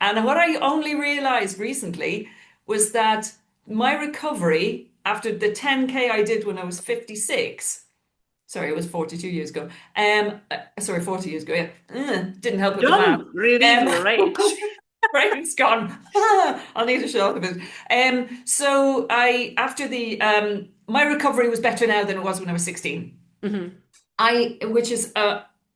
And what I only realized recently was that my recovery after the 10K I did when I was 56, sorry, it was 42 years ago. Sorry, 40 years ago, yeah. Didn't help with the math. Don't reveal your age. Brain's gone. I'll need to shut up a bit. So I, after the, my recovery was better now than it was when I was 16. Mhm. Which is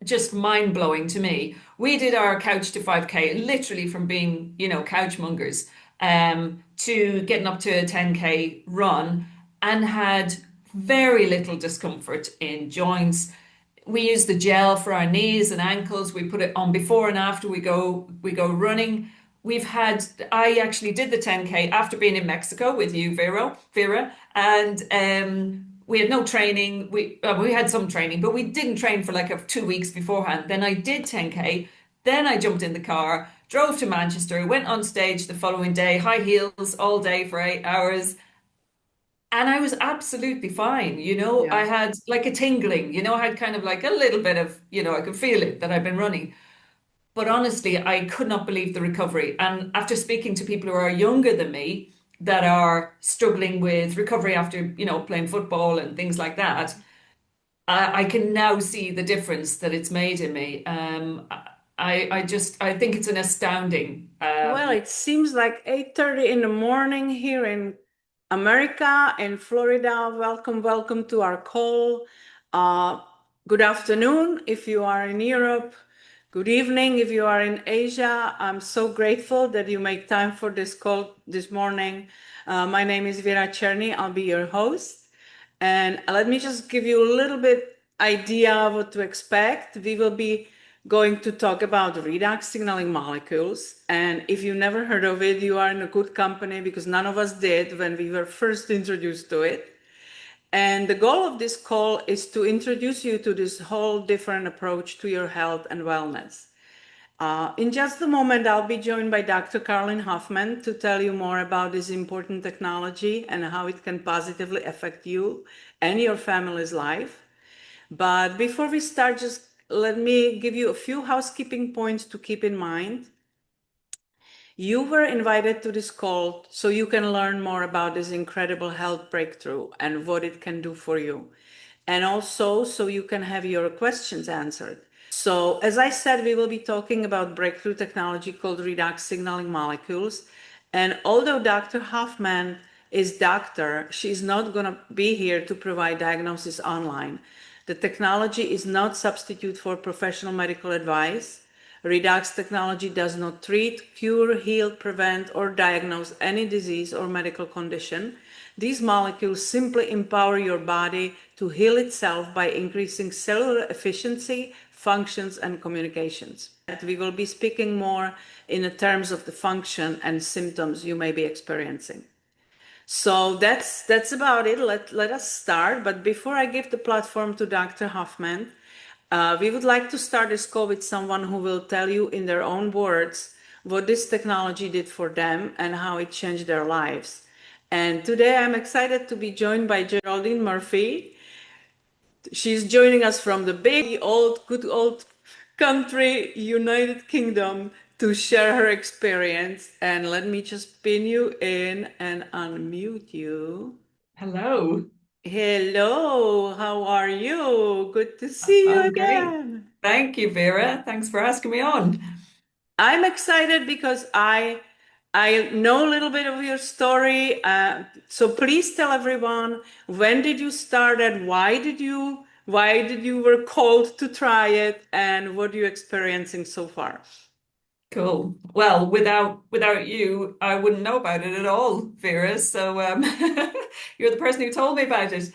just mind blowing to me. We did our couch to 5K literally from being, couch mongers, to getting up to a 10K run and had very little discomfort in joints. We use the gel for our knees and ankles. We put it on before and after we go running. I actually did the 10K after being in Mexico with you, Vera, and we had no training. We had some training, but we didn't train for like 2 weeks beforehand. Then I did 10K. Then I jumped in the car, drove to Manchester, went on stage the following day, high heels all day for 8 hours. And I was absolutely fine. I Yeah. had like a tingling, I had kind of like a little bit of, I could feel it that I've been running. But honestly, I could not believe the recovery. And after speaking to people who are younger than me that are struggling with recovery after, playing football and things like that, I can now see the difference that it's made in me. I think it's an astounding. Well, it seems like 8:30 in the morning here in America, in Florida. Welcome, welcome to our call. Uh, Good afternoon if you are in Europe. Good evening if you are in Asia. I'm so grateful that you make time for this call this morning. My name is Vera Cherny. I'll be your host. And let me just give you a little bit idea of what to expect. We will be going to talk about redox signaling molecules. And if you never heard of it, you are in a good company because none of us did when we were first introduced to it. And the goal of this call is to introduce you to this whole different approach to your health and wellness. In just a moment, I'll be joined by Dr. Carolyn Hoffman to tell you more about this important technology and how it can positively affect you and your family's life. But before we start, just let me give you a few housekeeping points to keep in mind. You were invited to this call so you can learn more about this incredible health breakthrough and what it can do for you. And also so you can have your questions answered. So, as I said, we will be talking about breakthrough technology called redox signaling molecules. And although Dr. Hoffman is doctor, she's not going to be here to provide diagnosis online. The technology is not substitute for professional medical advice. Redox technology does not treat, cure, heal, prevent, or diagnose any disease or medical condition. These molecules simply empower your body to heal itself by increasing cellular efficiency, functions, and communications. We will be speaking more in the terms of the function and symptoms you may be experiencing. So that's about it. Let us start. But before I give the platform to Dr. Hoffman, we would like to start this call with someone who will tell you in their own words what this technology did for them and how it changed their lives. And today I'm excited to be joined by Geraldine Murphy. She's joining us from the big, good old country, United Kingdom, to share her experience. And let me just pin you in and unmute you. Hello. Hello, how are you? Good to see you I'm great. again. Thank you, Vera. Thanks for asking me on. I'm excited because I know a little bit of your story. So please tell everyone, when did you start and why did you were called to try it and what are you experiencing so far? Cool. Well, without you, I wouldn't know about it at all, Vera. So you're the person who told me about it.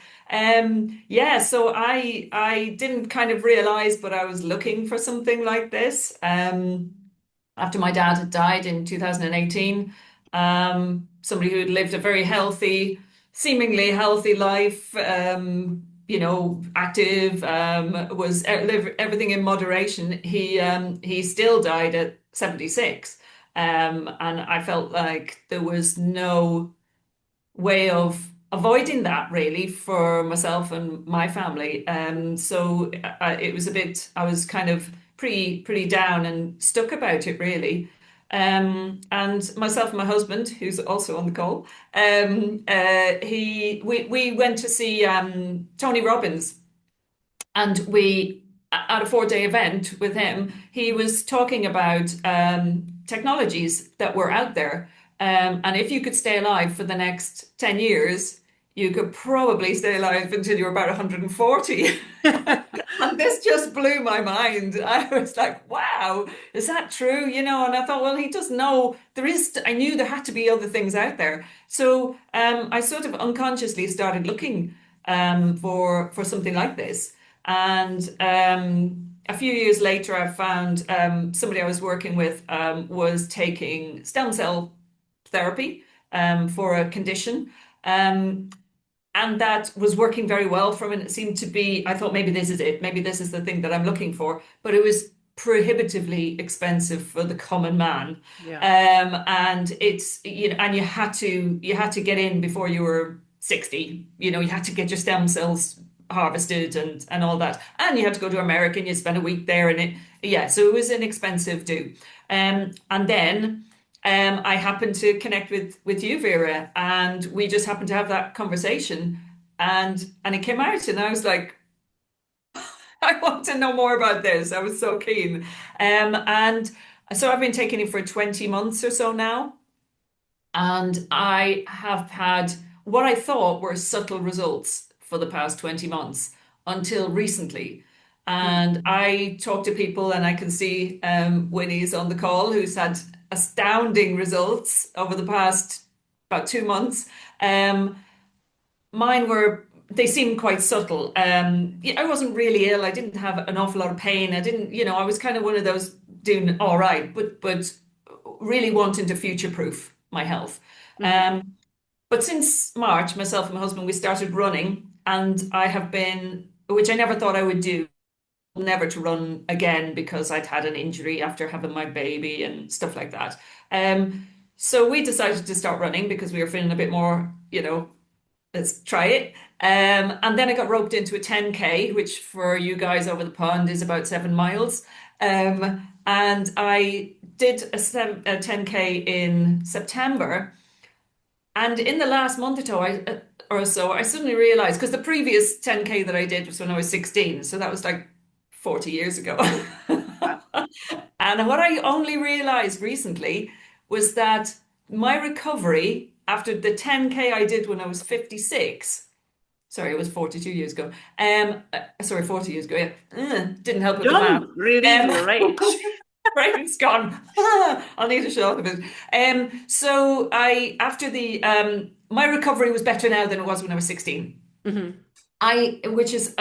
Yeah, so I didn't kind of realize, but I was looking for something like this. After my dad had died in 2018, somebody who'd lived a very healthy, seemingly healthy life, active, was live everything in moderation. He still died at 76. And I felt like there was no way of avoiding that really for myself and my family. So it was a bit, I was kind of pretty down and stuck about it really. And myself and my husband, who's also on the call, we went to see Tony Robbins, and we at a 4 day event with him, he was talking about technologies that were out there. And if you could stay alive for the next 10 years, you could probably stay alive until you were about 140. And this just blew my mind. I was like, wow, is that true? And I thought, well, he does know I knew there had to be other things out there. So I sort of unconsciously started looking for something like this. And a few years later, I found somebody I was working with was taking stem cell therapy for a condition. And that was working very well for him. And it seemed to be, I thought maybe this is it. Maybe this is the thing that I'm looking for. But it was prohibitively expensive for the common man. Yeah. And and you had to get in before you were 60. You had to get your stem cells harvested and all that. And you had to go to America and you spend a week there, so it was an expensive do. And then I happened to connect with you, Vera, and we just happened to have that conversation, and it came out, and I was like, I want to know more about this. I was so keen, and so I've been taking it for 20 months or so now, and I have had what I thought were subtle results for the past 20 months until recently. And I talk to people, and I can see Winnie's on the call, who's had astounding results over the past about 2 months. Mine they seemed quite subtle. I wasn't really ill. I didn't have an awful lot of pain. I didn't, I was kind of one of those doing all right, but really wanting to future-proof my health. But since March, myself and my husband, we started running, and I have been, which I never thought I would do, never to run again because I'd had an injury after having my baby and stuff like that. So we decided to start running because we were feeling a bit more, let's try it. And then I got roped into a 10K, which for you guys over the pond is about 7 miles. And I did a 10K in September. And in the last month or so, I suddenly realized, because the previous 10K that I did was when I was 16, so that was like 40 years ago. And what I only realized recently was that my recovery after the 10K I did when I was 56, sorry, it was 42 years ago. Sorry, 40 years ago, yeah. Didn't help with the math. Don't relieve your rage. Brain's gone. I'll need a shot of it. So after my recovery was better now than it was when I was 16. Which is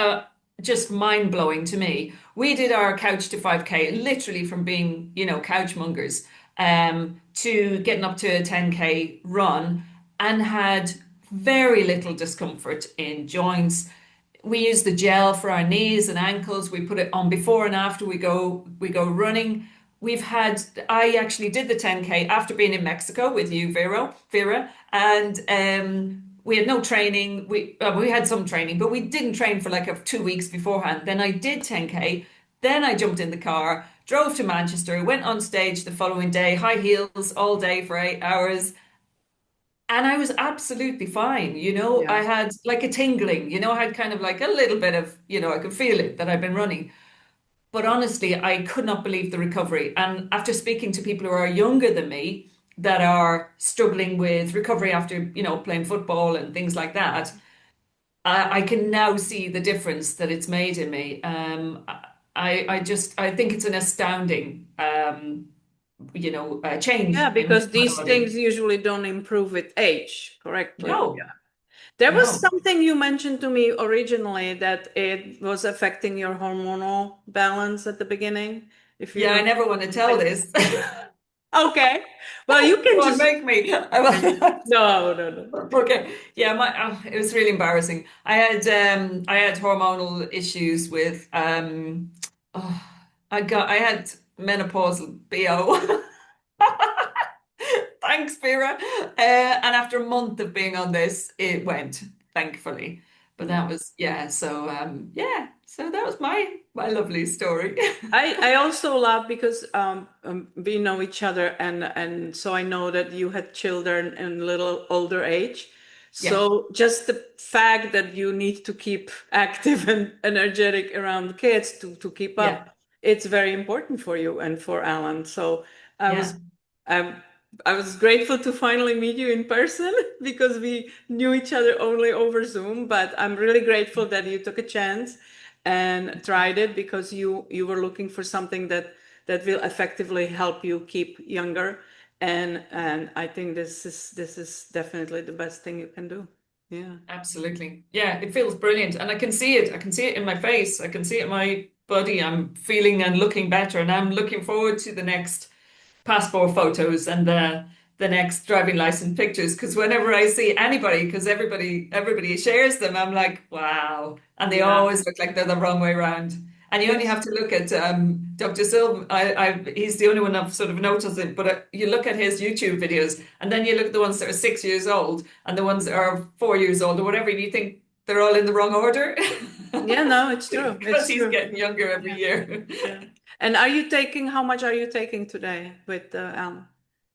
just mind blowing to me. We did our couch to 5K literally from being, couch mongers, to getting up to a 10K run, and had very little discomfort in joints. We use the gel for our knees and ankles. We put it on before and after we go running. I actually did the 10K after being in Mexico with you, Vera, and we had no training. We had some training, but we didn't train for like 2 weeks beforehand. Then I did 10K. Then I jumped in the car, drove to Manchester, went on stage the following day, high heels all day for 8 hours. And I was absolutely fine. Yeah. I had like a tingling, I had kind of like a little bit of, I could feel it that I've been running. But honestly, I could not believe the recovery. And after speaking to people who are younger than me that are struggling with recovery after, playing football and things like that, I can now see the difference that it's made in me. I think it's an astounding, change Yeah, in because my these body. things usually don't improve with age, correctly. No, Yeah. There was no. something you mentioned to me originally that it was affecting your hormonal balance at the beginning. If you Yeah, I don't. never want to tell this. Okay. Well, you can Go on, just. make me. No, no, no. Okay. Yeah, it was really embarrassing. I had hormonal issues with oh, I had menopausal BO. Thanks, Vera. And after a month of being on this, it went, thankfully. But Yeah. that was, yeah. So yeah. So that was my lovely story. I also love because we know each other, and so I know that you had children in a little older age. Yeah, So just the fact that you need to keep active and energetic around kids to keep yeah, up, it's very important for you and for Alan. So I yeah. was um, I was grateful to finally meet you in person because we knew each other only over Zoom. But I'm really grateful that you took a chance and tried it because you were looking for something that will effectively help you keep younger. And I think this is definitely the best thing you can do. Yeah. Absolutely. Yeah, it feels brilliant. And I can see it. I can see it in my face. I can see it in my body. I'm feeling and looking better. And I'm looking forward to the next passport photos and the next driving license pictures. Because whenever I see anybody, because everybody shares them, I'm like, wow. And they Yeah. always look like they're the wrong way around. And you only It's have to look at Dr. Silva. He's the only one I've sort of noticed it. But you look at his YouTube videos, and then you look at the ones that are 6 years old and the ones that are 4 years old or whatever, and you think they're all in the wrong order yeah, no, it's true. because It's he's true. getting younger every Yeah. year. Yeah. And are you taking, how much are you taking today with Alan?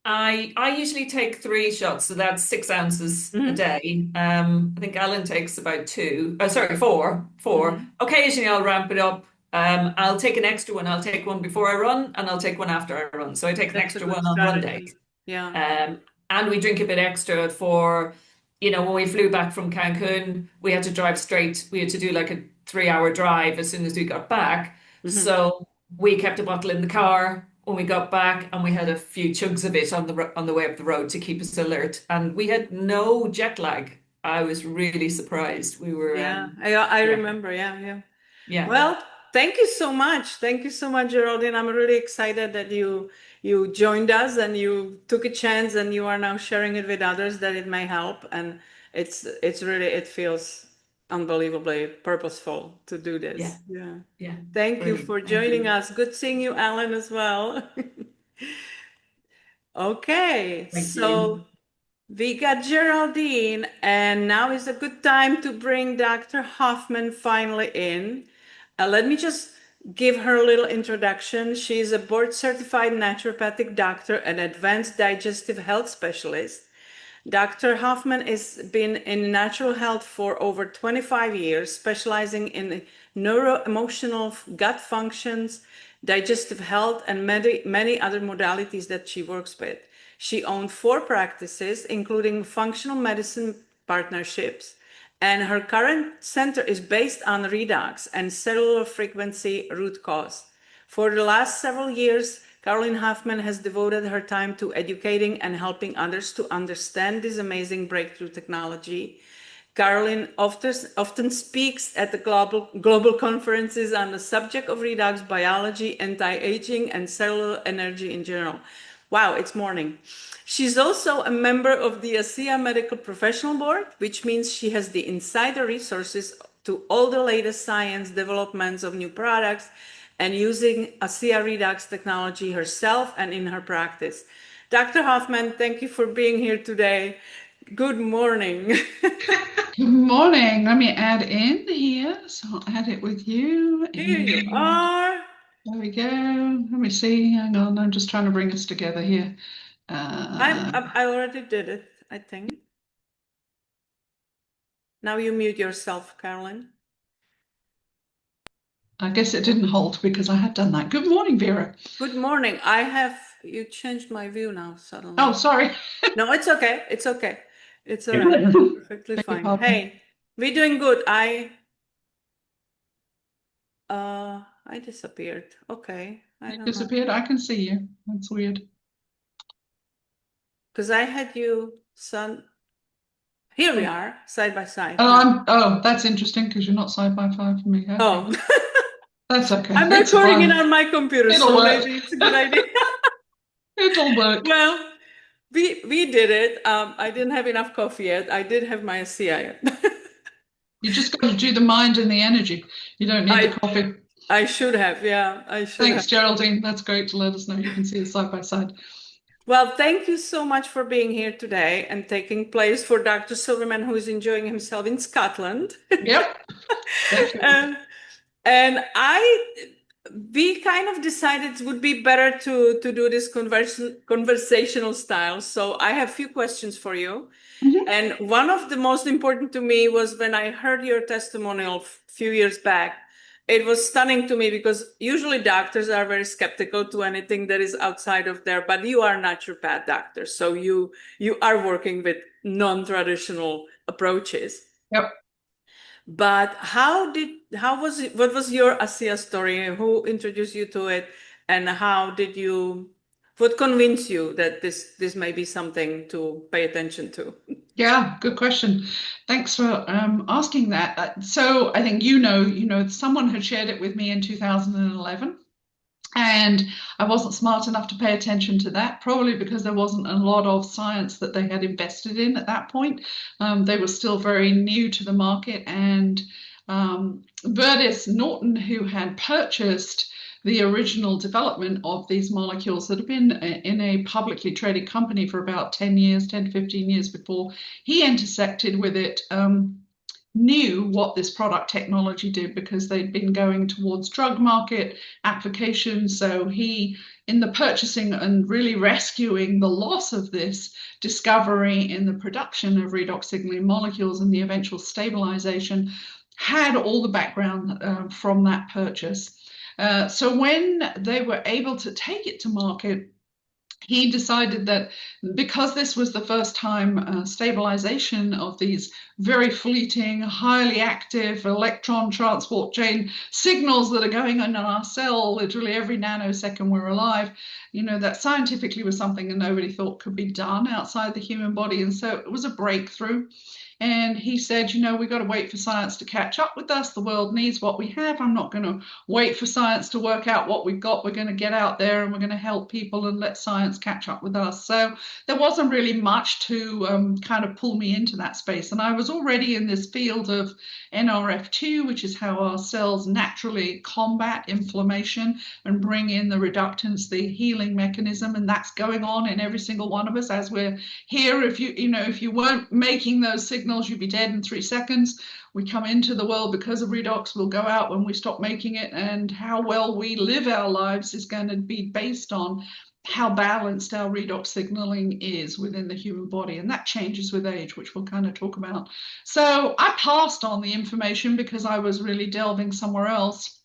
I usually take 3 shots, so that's 6 ounces a Hmm. day. I think Alan takes about two. Oh, sorry, four. Four. Hmm. Occasionally, I'll ramp it up. I'll take an extra one. I'll take one before I run, and I'll take one after I run. So I take an That's a extra good one on run days. strategy. Yeah. And we drink a bit extra for, when we flew back from Cancun, we had to drive straight. We had to do like a 3 hour drive as soon as we got back. Hmm. So we kept a bottle in the car when we got back, and we had a few chugs of it on the way up the road to keep us alert. And we had no jet lag. I was really surprised. We were, Yeah, I yeah, remember. Yeah, yeah. yeah, Well, thank you so much. Thank you so much, Geraldine. I'm really excited that you joined us and you took a chance and you are now sharing it with others that it may help. And it's really it feels unbelievably purposeful to do yeah, this. Yeah. yeah. Thank you Brilliant. for Thank joining you. us. Good seeing you, Alan, as well. Okay, Thank so you. we got Geraldine, and now is a good time to bring Dr. Hoffman finally in. Let me just give her a little introduction. She is a board certified naturopathic doctor and advanced digestive health specialist. Dr. Hoffman has been in natural health for over 25 years, specializing in neuro-emotional gut functions, digestive health, and many other modalities that she works with. She owns 4 practices, including functional medicine partnerships, and her current center is based on redox and cellular frequency root cause. For the last several years, Carolyn Hoffman has devoted her time to educating and helping others to understand this amazing breakthrough technology. Carolyn often speaks at the global conferences on the subject of redox biology, anti-aging, and cellular energy in general. Wow, it's morning. She's also a member of the ASEA Medical Professional Board, which means she has the insider resources to all the latest science developments of new products and using ASEA Redox technology herself and in her practice. Dr. Hoffman, thank you for being here today. Good morning. Good morning. Let me add in here. So I'll add it with you. Here you And are. there we go. Let me see. Hang on. I'm just trying to bring us together here. I already did it, I think. Now you mute yourself, Carolyn. I guess it didn't hold because I had done that. Good morning, Vera. Good morning. You changed my view now Oh, suddenly. sorry. No, it's okay. It's okay. It's all Beg right. Perfectly your fine. pardon. Hey, we're doing good. I disappeared. Okay. I You don't know. disappeared. I can see you. That's weird. Because I had you here we are, side by side Oh, now. that's interesting because you're not side by side for me. Okay. Oh, That's okay. I'm It's recording it fine. on my computer, It'll so work. maybe it's a good idea. It'll work. Well, we did it. I didn't have enough coffee yet. I did have my CI. You just got to do the mind and the energy. You don't need the I coffee. I should have. Yeah, I should have. Thanks, Geraldine. That's great to let us know you can see us side by side. Well, thank you so much for being here today and taking place for Dr. Silverman, who is enjoying himself in Scotland. Yep. Thank you. Uh, And we kind of decided it would be better to do this conversational style. So I have a few questions for you. Mhm. And one of the most important to me was when I heard your testimonial a few years back. It was stunning to me because usually doctors are very skeptical to anything that is outside of there, but you are a naturopath doctor, so you are working with non-traditional approaches. Yep. But what was your ASEA story? Who introduced you to it? And what convinced you that this may be something to pay attention to? Yeah, good question. Thanks for asking that. So I think someone had shared it with me in 2011. And I wasn't smart enough to pay attention to that, probably because there wasn't a lot of science that they had invested in at that point. They were still very new to the market. And Verdis Norton, who had purchased the original development of these molecules that have been in a publicly traded company for about 10 years, 10 to 15 years before he intersected with it, knew what this product technology did because they'd been going towards drug market applications. So he, in the purchasing and really rescuing the loss of this discovery in the production of redox signaling molecules and the eventual stabilization, had all the background from that purchase. So when they were able to take it to market, he decided that because this was the first time stabilization of these very fleeting, highly active electron transport chain signals that are going on in our cell literally every nanosecond we're alive, that scientifically was something that nobody thought could be done outside the human body. And so it was a breakthrough. And he said, we've got to wait for science to catch up with us. The world needs what we have. I'm not going to wait for science to work out what we've got. We're going to get out there and we're going to help people and let science catch up with us. So there wasn't really much to kind of pull me into that space. And I was already in this field of NRF2, which is how our cells naturally combat inflammation and bring in the reductants, the healing mechanism. And that's going on in every single one of us as we're here. If you weren't making those signals, you'd be dead in 3 seconds. We come into the world because of redox. We'll go out when we stop making it. And how well we live our lives is going to be based on how balanced our redox signaling is within the human body. And that changes with age, which we'll kind of talk about. So I passed on the information because I was really delving somewhere else.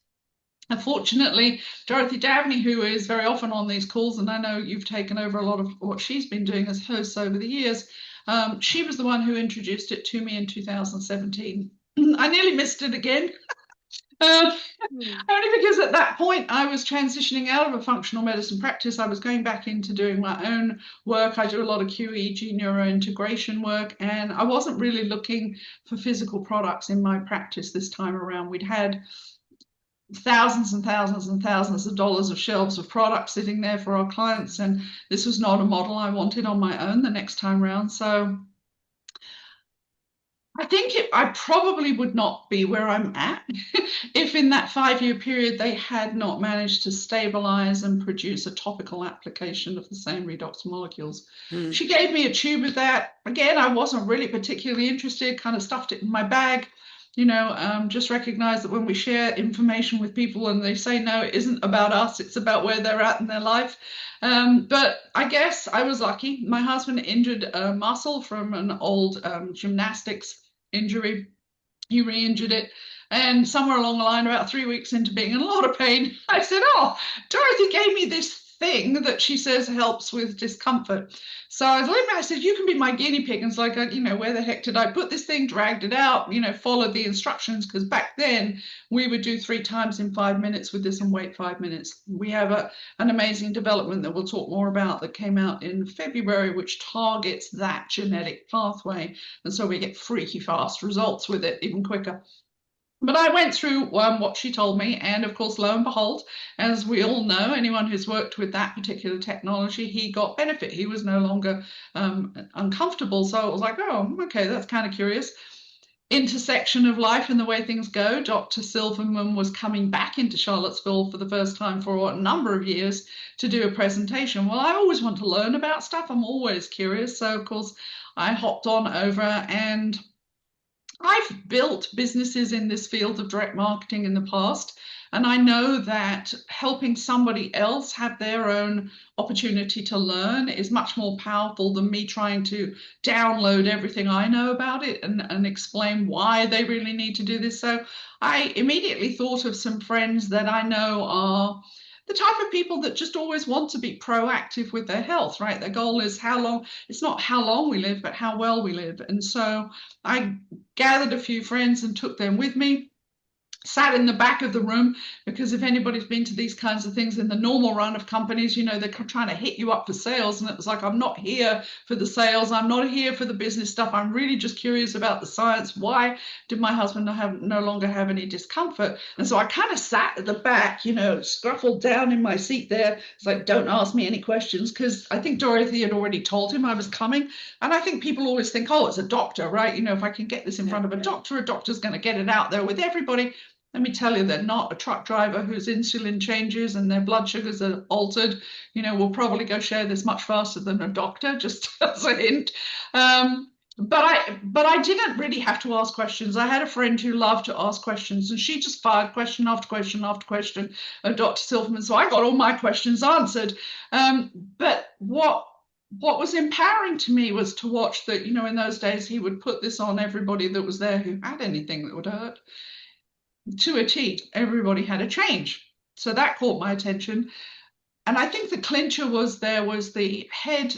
Unfortunately, Dorothy Dabney, who is very often on these calls, and I know you've taken over a lot of what she's been doing as host over the years, she was the one who introduced it to me in 2017. I nearly missed it again. Only because at that point I was transitioning out of a functional medicine practice. I was going back into doing my own work. I do a lot of QEEG neurointegration work, and I wasn't really looking for physical products in my practice this time around. We'd had thousands and thousands and thousands of dollars of shelves of products sitting there for our clients, and this was not a model I wanted on my own the next time round. So I think I probably would not be where I'm at if in that 5-year period they had not managed to stabilize and produce a topical application of the same redox molecules. She gave me a tube of that. Again, I wasn't really particularly interested, kind of stuffed it in my bag. Just recognize that when we share information with people and they say, no, it isn't about us, it's about where they're at in their life. But I guess I was lucky. My husband injured a muscle from an old gymnastics injury. He re-injured it. And somewhere along the line, about 3 weeks into being in a lot of pain, I said, oh, Dorothy gave me this thing that she says helps with discomfort. So I said, you can be my guinea pig. And it's like, where the heck did I put this thing? Dragged it out, followed the instructions, because back then we would do 3 times in 5 minutes with this and wait 5 minutes. We have an amazing development that we'll talk more about that came out in February, which targets that genetic pathway. And so we get freaky fast results with it, even quicker. But I went through what she told me, and of course, lo and behold, as we all know, anyone who's worked with that particular technology, he got benefit. He was no longer uncomfortable. So I was like, oh, okay, that's kind of curious. Intersection of life and the way things go. Dr. Silverman was coming back into Charlottesville for the first time for a number of years to do a presentation. Well, I always want to learn about stuff. I'm always curious. So, of course, I hopped on over and I've built businesses in this field of direct marketing in the past, and I know that helping somebody else have their own opportunity to learn is much more powerful than me trying to download everything I know about it and explain why they really need to do this. So I immediately thought of some friends that I know are the type of people that just always want to be proactive with their health, right? Their goal is how long, it's not how long we live, but how well we live. And so I gathered a few friends and took them with me, sat in the back of the room, because if anybody's been to these kinds of things in the normal run of companies, you know, they're trying to hit you up for sales. And it was like, I'm not here for the sales. I'm not here for the business stuff. I'm really just curious about the science. Why did my husband no longer have any discomfort? And so I kind of sat at the back, you know, scruffled down in my seat there. It's like, don't ask me any questions, because I think Dorothy had already told him I was coming. And I think people always think, oh, it's a doctor, right? You know, if I can get this in front of a doctor's going to get it out there with everybody. Let me tell you, they're not. A truck driver whose insulin changes and their blood sugars are altered, you know, will probably go share this much faster than a doctor, just as a hint. But I didn't really have to ask questions. I had a friend who loved to ask questions, and she just fired question after question after question of Dr. Silverman. So I got all my questions answered. But what was empowering to me was to watch that, you know, in those days, he would put this on everybody that was there who had anything that would hurt. To a T, everybody had a change. So that caught my attention. And I think the clincher was the head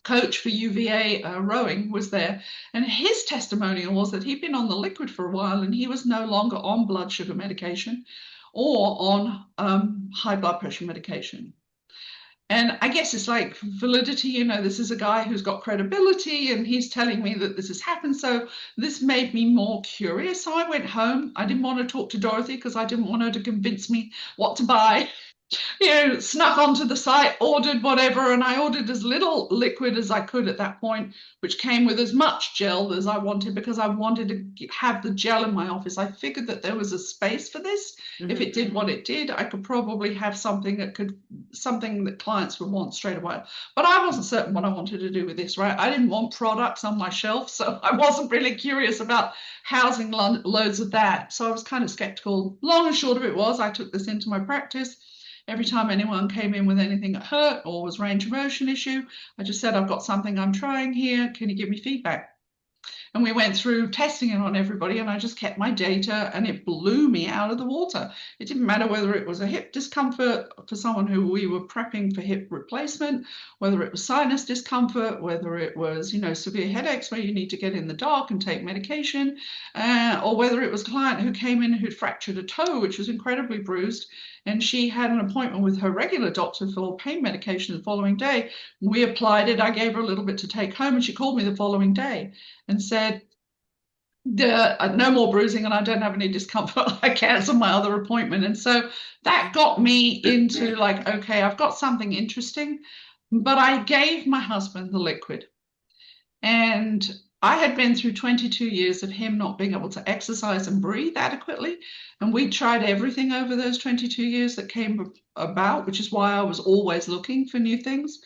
coach for UVA rowing was there. And his testimonial was that he'd been on the liquid for a while and he was no longer on blood sugar medication or on high blood pressure medication. And I guess it's like validity, you know, this is a guy who's got credibility and he's telling me that this has happened. So this made me more curious. So I went home. I didn't want to talk to Dorothy because I didn't want her to convince me what to buy. You know, snuck onto the site, ordered whatever, and I ordered as little liquid as I could at that point, which came with as much gel as I wanted, because I wanted to have the gel in my office. I figured that there was a space for this. Mm-hmm. If it did what it did, I could probably have something that clients would want straight away. But I wasn't certain what I wanted to do with this, right? I didn't want products on my shelf, so I wasn't really curious about housing loads of that. So I was kind of skeptical. Long and short of it was, I took this into my practice. Every time anyone came in with anything that hurt or was range of motion issue, I just said, I've got something I'm trying here. Can you give me feedback? And we went through testing it on everybody, and I just kept my data, and it blew me out of the water. It didn't matter whether it was a hip discomfort for someone who we were prepping for hip replacement, whether it was sinus discomfort, whether it was, you know, severe headaches where you need to get in the dark and take medication, or whether it was a client who came in who'd fractured a toe, which was incredibly bruised. And she had an appointment with her regular doctor for pain medication the following day. We applied it. I gave her a little bit to take home, and she called me the following day and said, no more bruising and I don't have any discomfort. I canceled my other appointment. And so that got me into like, okay, I've got something interesting. But I gave my husband the liquid. And I had been through 22 years of him not being able to exercise and breathe adequately. And we tried everything over those 22 years that came about, which is why I was always looking for new things.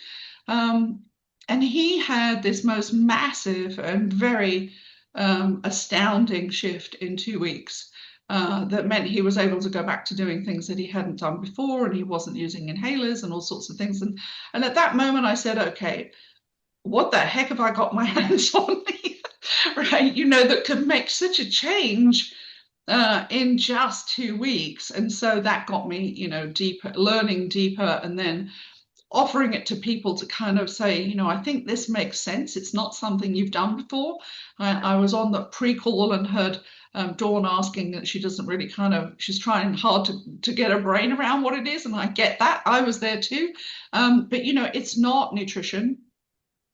And he had this most massive and very astounding shift in 2 weeks that meant he was able to go back to doing things that he hadn't done before, and he wasn't using inhalers and all sorts of things. And at that moment, I said, okay, what the heck have I got my hands on me, right? You know, that could make such a change in just 2 weeks. And so that got me, you know, deeper, learning deeper, and then offering it to people to kind of say, you know, I think this makes sense. It's not something you've done before. I was on the pre-call and heard Dawn asking that she doesn't really she's trying hard to get her brain around what it is. And I get that. I was there too. But, you know, it's not nutrition.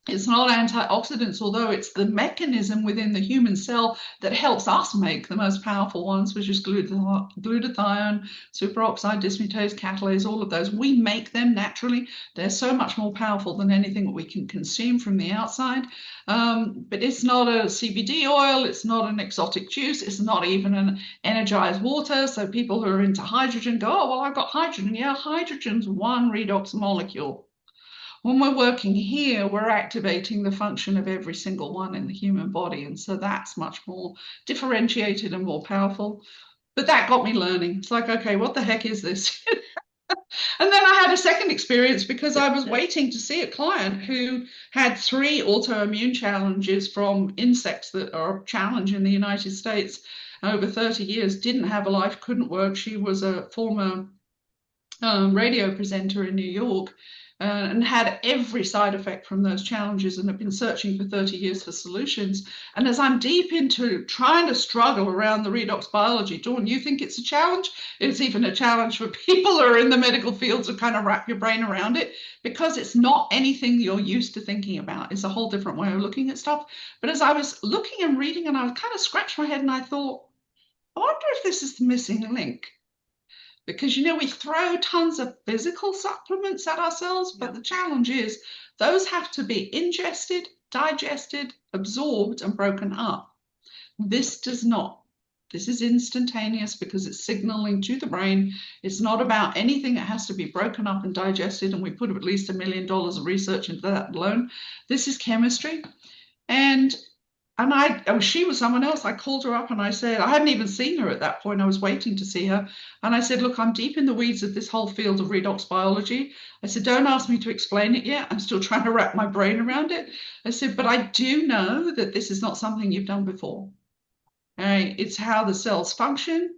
It's not antioxidants, although it's the mechanism within the human cell that helps us make the most powerful ones, which is glutathione, superoxide dismutase, catalase, all of those. We make them naturally. They're so much more powerful than anything that we can consume from the outside. But it's not a CBD oil. It's not an exotic juice. It's not even an energized water. So people who are into hydrogen go, oh, well, I've got hydrogen. Yeah, hydrogen's one redox molecule. When we're working here, we're activating the function of every single one in the human body. And so that's much more differentiated and more powerful. But that got me learning. It's like, okay, what the heck is this? And then I had a second experience because I was waiting to see a client who had 3 autoimmune challenges from insects that are a challenge in the United States over 30 years, didn't have a life, couldn't work. She was a former radio presenter in New York, and had every side effect from those challenges, and have been searching for 30 years for solutions. And as I'm deep into trying to struggle around the redox biology, Dawn, you think it's a challenge? It's even a challenge for people who are in the medical field to kind of wrap your brain around it, because it's not anything you're used to thinking about. It's a whole different way of looking at stuff. But as I was looking and reading, and I kind of scratched my head and I thought, I wonder if this is the missing link. Because, we throw tons of physical supplements at ourselves, but the challenge is those have to be ingested, digested, absorbed, and broken up. This does not. This is instantaneous because it's signaling to the brain. It's not about anything that has to be broken up and digested, and we put at least $1 million of research into that alone. This is chemistry. And she was someone else. I called her up and I said, I hadn't even seen her at that point. I was waiting to see her. And I said, look, I'm deep in the weeds of this whole field of redox biology. I said, don't ask me to explain it yet. I'm still trying to wrap my brain around it. I said, but I do know that this is not something you've done before. It's how the cells function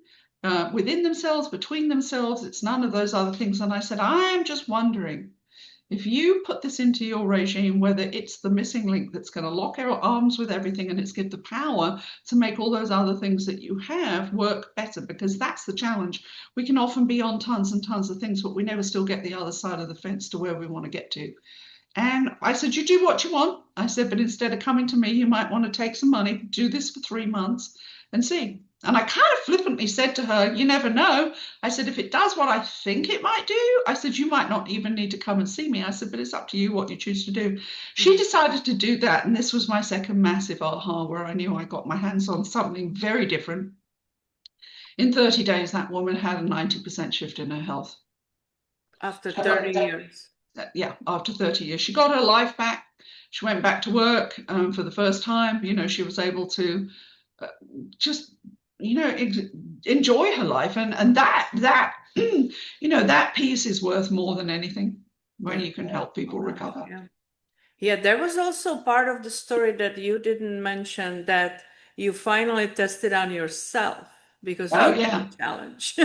within themselves, between themselves. It's none of those other things. And I said, I am just wondering, if you put this into your regime, whether it's the missing link that's going to lock our arms with everything, and it's give the power to make all those other things that you have work better, because that's the challenge. We can often be on tons and tons of things, but we never still get the other side of the fence to where we want to get to. And I said, you do what you want. I said, but instead of coming to me, you might want to take some money, do this for 3 months and see. And I kind of flippantly said to her, you never know. I said, if it does what I think it might do, I said, you might not even need to come and see me. I said, but it's up to you what you choose to do. She decided to do that. And this was my second massive aha, where I knew I got my hands on something very different. In 30 days, that woman had a 90% shift in her health. After 30 years. Yeah, after 30 years. She got her life back. She went back to work for the first time. She was able to just enjoy her life, and that that piece is worth more than anything when you can help people recover. Yeah, there was also part of the story that you didn't mention, that you finally tested on yourself because you had a challenge.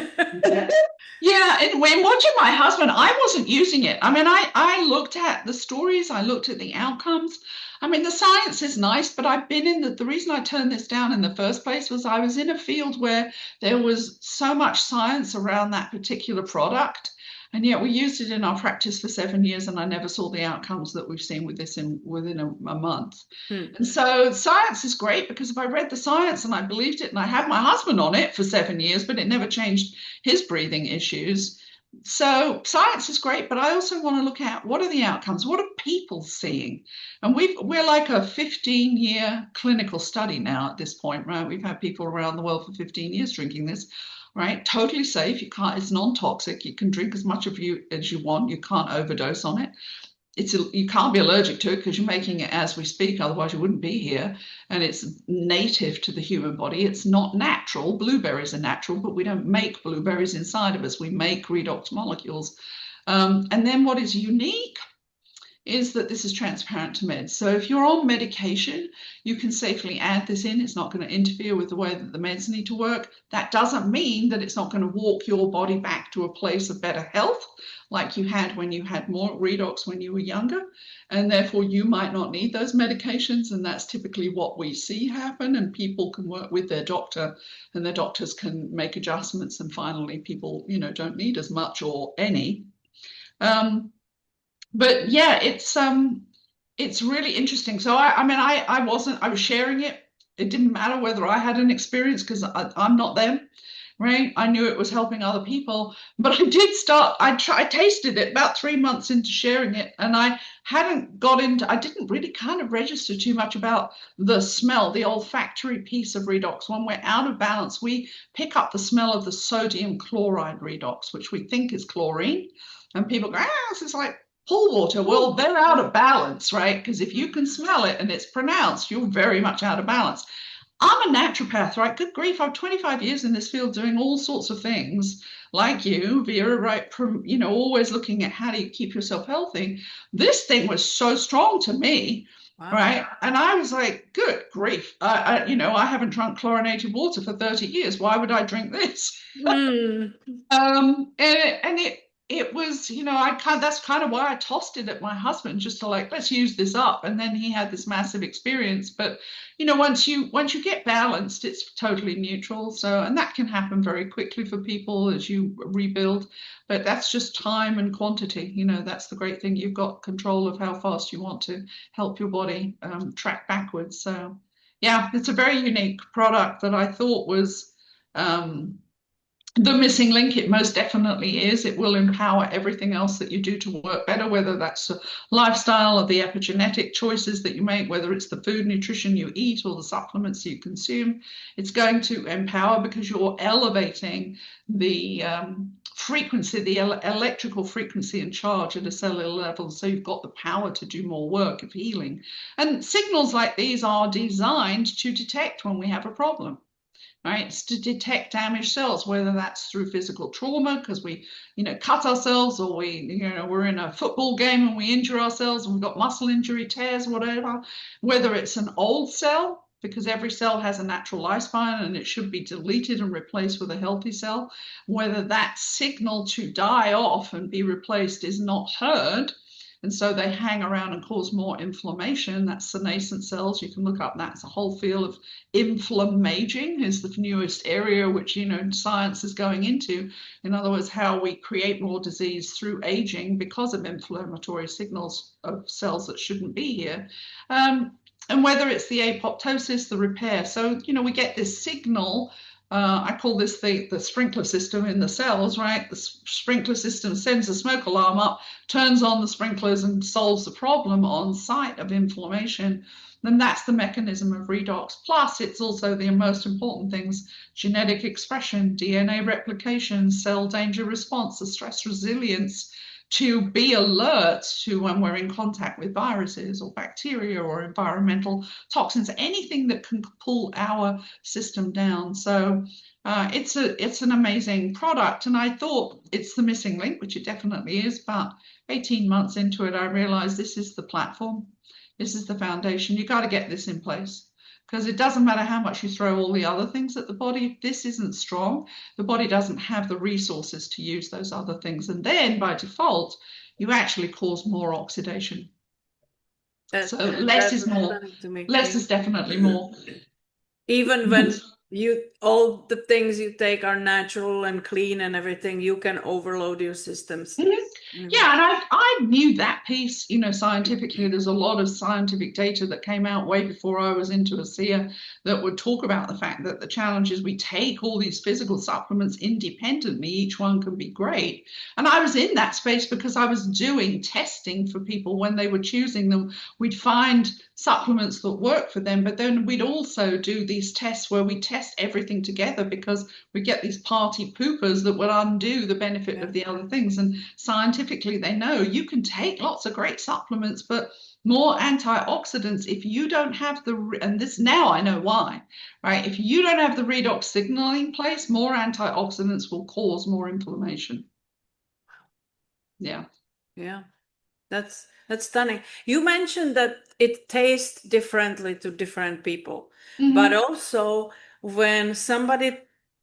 Yeah, and when watching my husband, I wasn't using it. I mean, I looked at the stories, I looked at the outcomes. I mean, the science is nice, but I've been in the reason I turned this down in the first place was I was in a field where there was so much science around that particular product. And yet we used it in our practice for 7 years, and I never saw the outcomes that we've seen with this within a month. And so science is great, because if I read the science and I believed it, and I had my husband on it for 7 years, but it never changed his breathing issues. So science is great, but I also want to look at what are the outcomes? What are people seeing? And we're like a 15-year clinical study now at this point, right? We've had people around the world for 15 years drinking this. Right, totally safe. It's non-toxic. You can drink as much as you want. You can't overdose on it. You can't be allergic to it because you're making it as we speak. Otherwise, you wouldn't be here. And it's native to the human body. It's not natural. Blueberries are natural, but we don't make blueberries inside of us. We make redox molecules. And then what is unique is that this is transparent to meds. So if you're on medication, you can safely add this in. It's not going to interfere with the way that the meds need to work. That doesn't mean that it's not going to walk your body back to a place of better health, like you had when you had more redox when you were younger. And therefore, you might not need those medications. And that's typically what we see happen. And people can work with their doctor, and their doctors can make adjustments. And finally, people, don't need as much or any. But yeah, it's really interesting. So I was sharing it. It didn't matter whether I had an experience, because I'm not them, right? I knew it was helping other people, but I tasted it about 3 months into sharing it, and I didn't really kind of register too much about the smell, the olfactory piece of redox. When we're out of balance, we pick up the smell of the sodium chloride redox, which we think is chlorine. And people go, this is like pool water. Well, they're out of balance, right? Because if you can smell it and it's pronounced, you're very much out of balance. I'm a naturopath, right? Good grief, I'm 25 years in this field doing all sorts of things like you, Vera, right? Always looking at how do you keep yourself healthy. This thing was so strong to me, Wow. right? And I was like, good grief. I haven't drunk chlorinated water for 30 years. Why would I drink this? And it was, that's kind of why I tossed it at my husband, just to like, let's use this up. And then he had this massive experience. But once you get balanced, it's totally neutral. So, and that can happen very quickly for people as you rebuild. But that's just time and quantity. That's the great thing. You've got control of how fast you want to help your body track backwards. So, yeah, it's a very unique product that I thought was the missing link. It most definitely is. It will empower everything else that you do to work better, whether that's the lifestyle or the epigenetic choices that you make, whether it's the food nutrition you eat or the supplements you consume. It's going to empower because you're elevating the frequency, the electrical frequency and charge at a cellular level. So you've got the power to do more work of healing. And signals like these are designed to detect when we have a problem. Right, it's to detect damaged cells, whether that's through physical trauma because we, cut ourselves, or we're in a football game and we injure ourselves and we've got muscle injury, tears, whatever. Whether it's an old cell, because every cell has a natural lifespan and it should be deleted and replaced with a healthy cell. Whether that signal to die off and be replaced is not heard, and so they hang around and cause more inflammation. That's senescent cells. You can look up that. It's a whole field of inflammaging is the newest area which, science is going into. In other words, how we create more disease through aging because of inflammatory signals of cells that shouldn't be here. And whether it's the apoptosis, the repair. So, we get this signal. I call this the sprinkler system in the cells, right? The sprinkler system sends a smoke alarm up, turns on the sprinklers and solves the problem on site of inflammation. Then that's the mechanism of redox. Plus, it's also the most important things: genetic expression, DNA replication, cell danger response, the stress resilience, to be alert to when we're in contact with viruses or bacteria or environmental toxins, anything that can pull our system down. So it's an amazing product. And I thought it's the missing link, which it definitely is. But 18 months into it, I realized this is the platform. This is the foundation. You got to get this in place. Because it doesn't matter how much you throw all the other things at the body. If this isn't strong, the body doesn't have the resources to use those other things. And then by default, you actually cause more oxidation. So less is more. Less is definitely more. Even when all the things you take are natural and clean and everything, you can overload your systems. Yeah, and I knew that piece, scientifically. There's a lot of scientific data that came out way before I was into ASEA that would talk about the fact that the challenge is we take all these physical supplements independently. Each one can be great. And I was in that space because I was doing testing for people when they were choosing them. We'd find supplements that work for them, but then we'd also do these tests where we test everything together because we get these party poopers that will undo the benefit of the other things. And scientifically, they know you can take lots of great supplements, but more antioxidants, if you don't have and this now I know why, right? If you don't have the redox signaling in place, more antioxidants will cause more inflammation. Yeah. Yeah. That's stunning. You mentioned that it tastes differently to different people, but also when somebody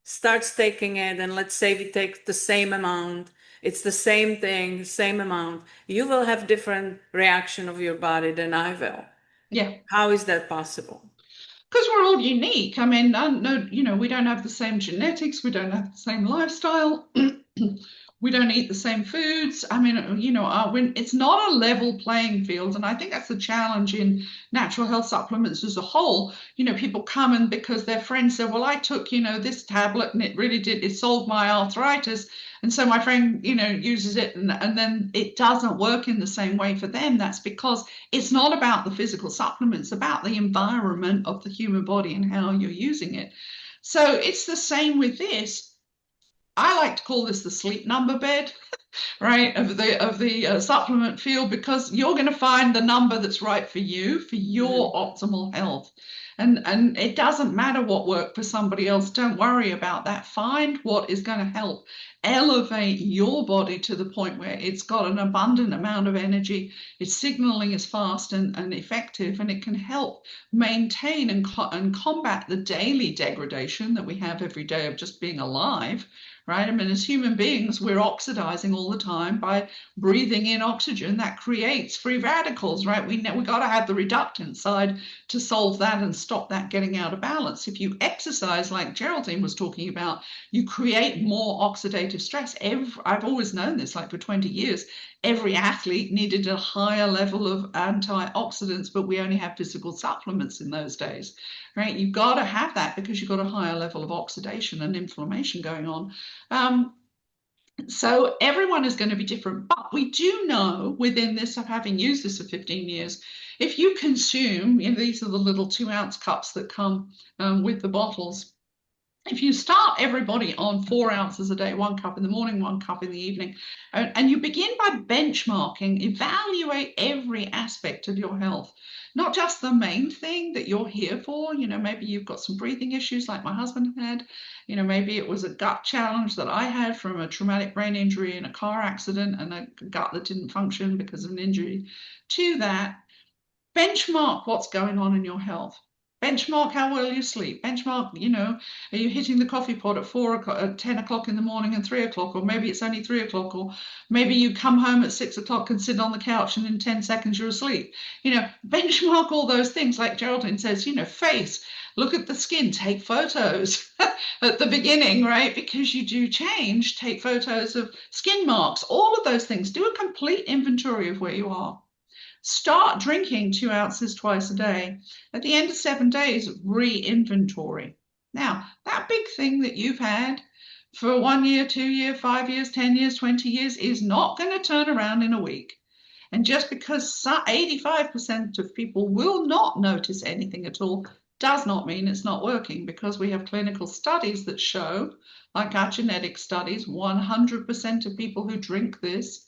starts taking it, and let's say we take the same amount, it's the same thing, same amount, you will have different reaction of your body than I will. Yeah. How is that possible? Because we're all unique. I mean, no, we don't have the same genetics, we don't have the same lifestyle. We don't eat the same foods. I mean, it's not a level playing field. And I think that's the challenge in natural health supplements as a whole. People come in because their friends say, well, I took, this tablet and it solved my arthritis. And so my friend, uses it and then it doesn't work in the same way for them. That's because it's not about the physical supplements, it's about the environment of the human body and how you're using it. So it's the same with this. I like to call this the sleep number bed, right, of the supplement field, because you're going to find the number that's right for you, for your optimal health. And it doesn't matter what worked for somebody else. Don't worry about that. Find what is going to help elevate your body to the point where it's got an abundant amount of energy, its signaling is fast and effective, and it can help maintain and combat the daily degradation that we have every day of just being alive. Right? I mean, as human beings, we're oxidizing all the time by breathing in oxygen that creates free radicals, right? We got to have the reductant side to solve that and stop that getting out of balance. If you exercise, like Geraldine was talking about, you create more oxidative stress. I've always known this, like for 20 years, every athlete needed a higher level of antioxidants, but we only have physical supplements in those days, right? You've got to have that because you've got a higher level of oxidation and inflammation going on. So everyone is going to be different, but we do know within this, of having used this for 15 years, if you consume, these are the little 2-ounce cups that come with the bottles. If you start everybody on 4 ounces a day, 1 cup in the morning, 1 cup in the evening, and you begin by benchmarking, evaluate every aspect of your health, not just the main thing that you're here for. Maybe you've got some breathing issues like my husband had. Maybe it was a gut challenge that I had from a traumatic brain injury in a car accident and a gut that didn't function because of an injury to that. Benchmark what's going on in your health. Benchmark how well you sleep. Benchmark, are you hitting the coffee pot at 4 o'clock, at 10 o'clock in the morning and 3 o'clock, or maybe it's only 3 o'clock, or maybe you come home at 6 o'clock and sit on the couch and in 10 seconds you're asleep. Benchmark all those things, like Geraldine says, face, look at the skin, take photos at the beginning, right? Because you do change, take photos of skin marks, all of those things. Do a complete inventory of where you are. Start drinking 2 ounces twice a day. At the end of 7 days, re-inventory. Now, that big thing that you've had for 1 year, 2 years, 5 years, 10 years, 20 years is not going to turn around in a week. And just because 85% of people will not notice anything at all does not mean it's not working, because we have clinical studies that show, like our genetic studies, 100% of people who drink this,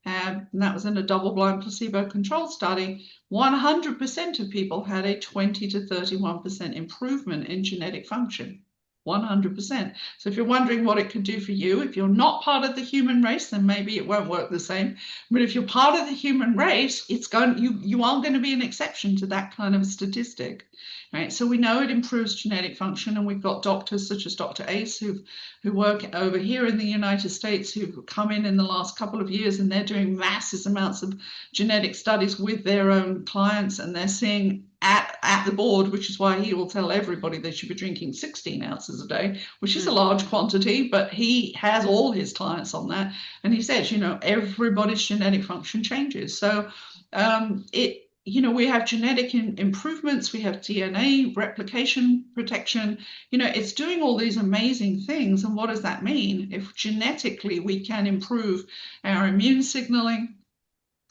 and that was in a double-blind placebo-controlled study, 100% of people had a 20 to 31% improvement in genetic function. 100%. So if you're wondering what it could do for you, if you're not part of the human race, then maybe it won't work the same. But if you're part of the human race, you are going to be an exception to that kind of statistic. Right? So we know it improves genetic function, and we've got doctors such as Dr. Ace who work over here in the United States who've come in the last couple of years, and they're doing massive amounts of genetic studies with their own clients, and they're seeing at the board, which is why he will tell everybody they should be drinking 16 ounces a day, which is a large quantity, but he has all his clients on that. And he says, everybody's genetic function changes. So we have genetic improvements, we have DNA replication protection, it's doing all these amazing things. And what does that mean? If genetically we can improve our immune signaling,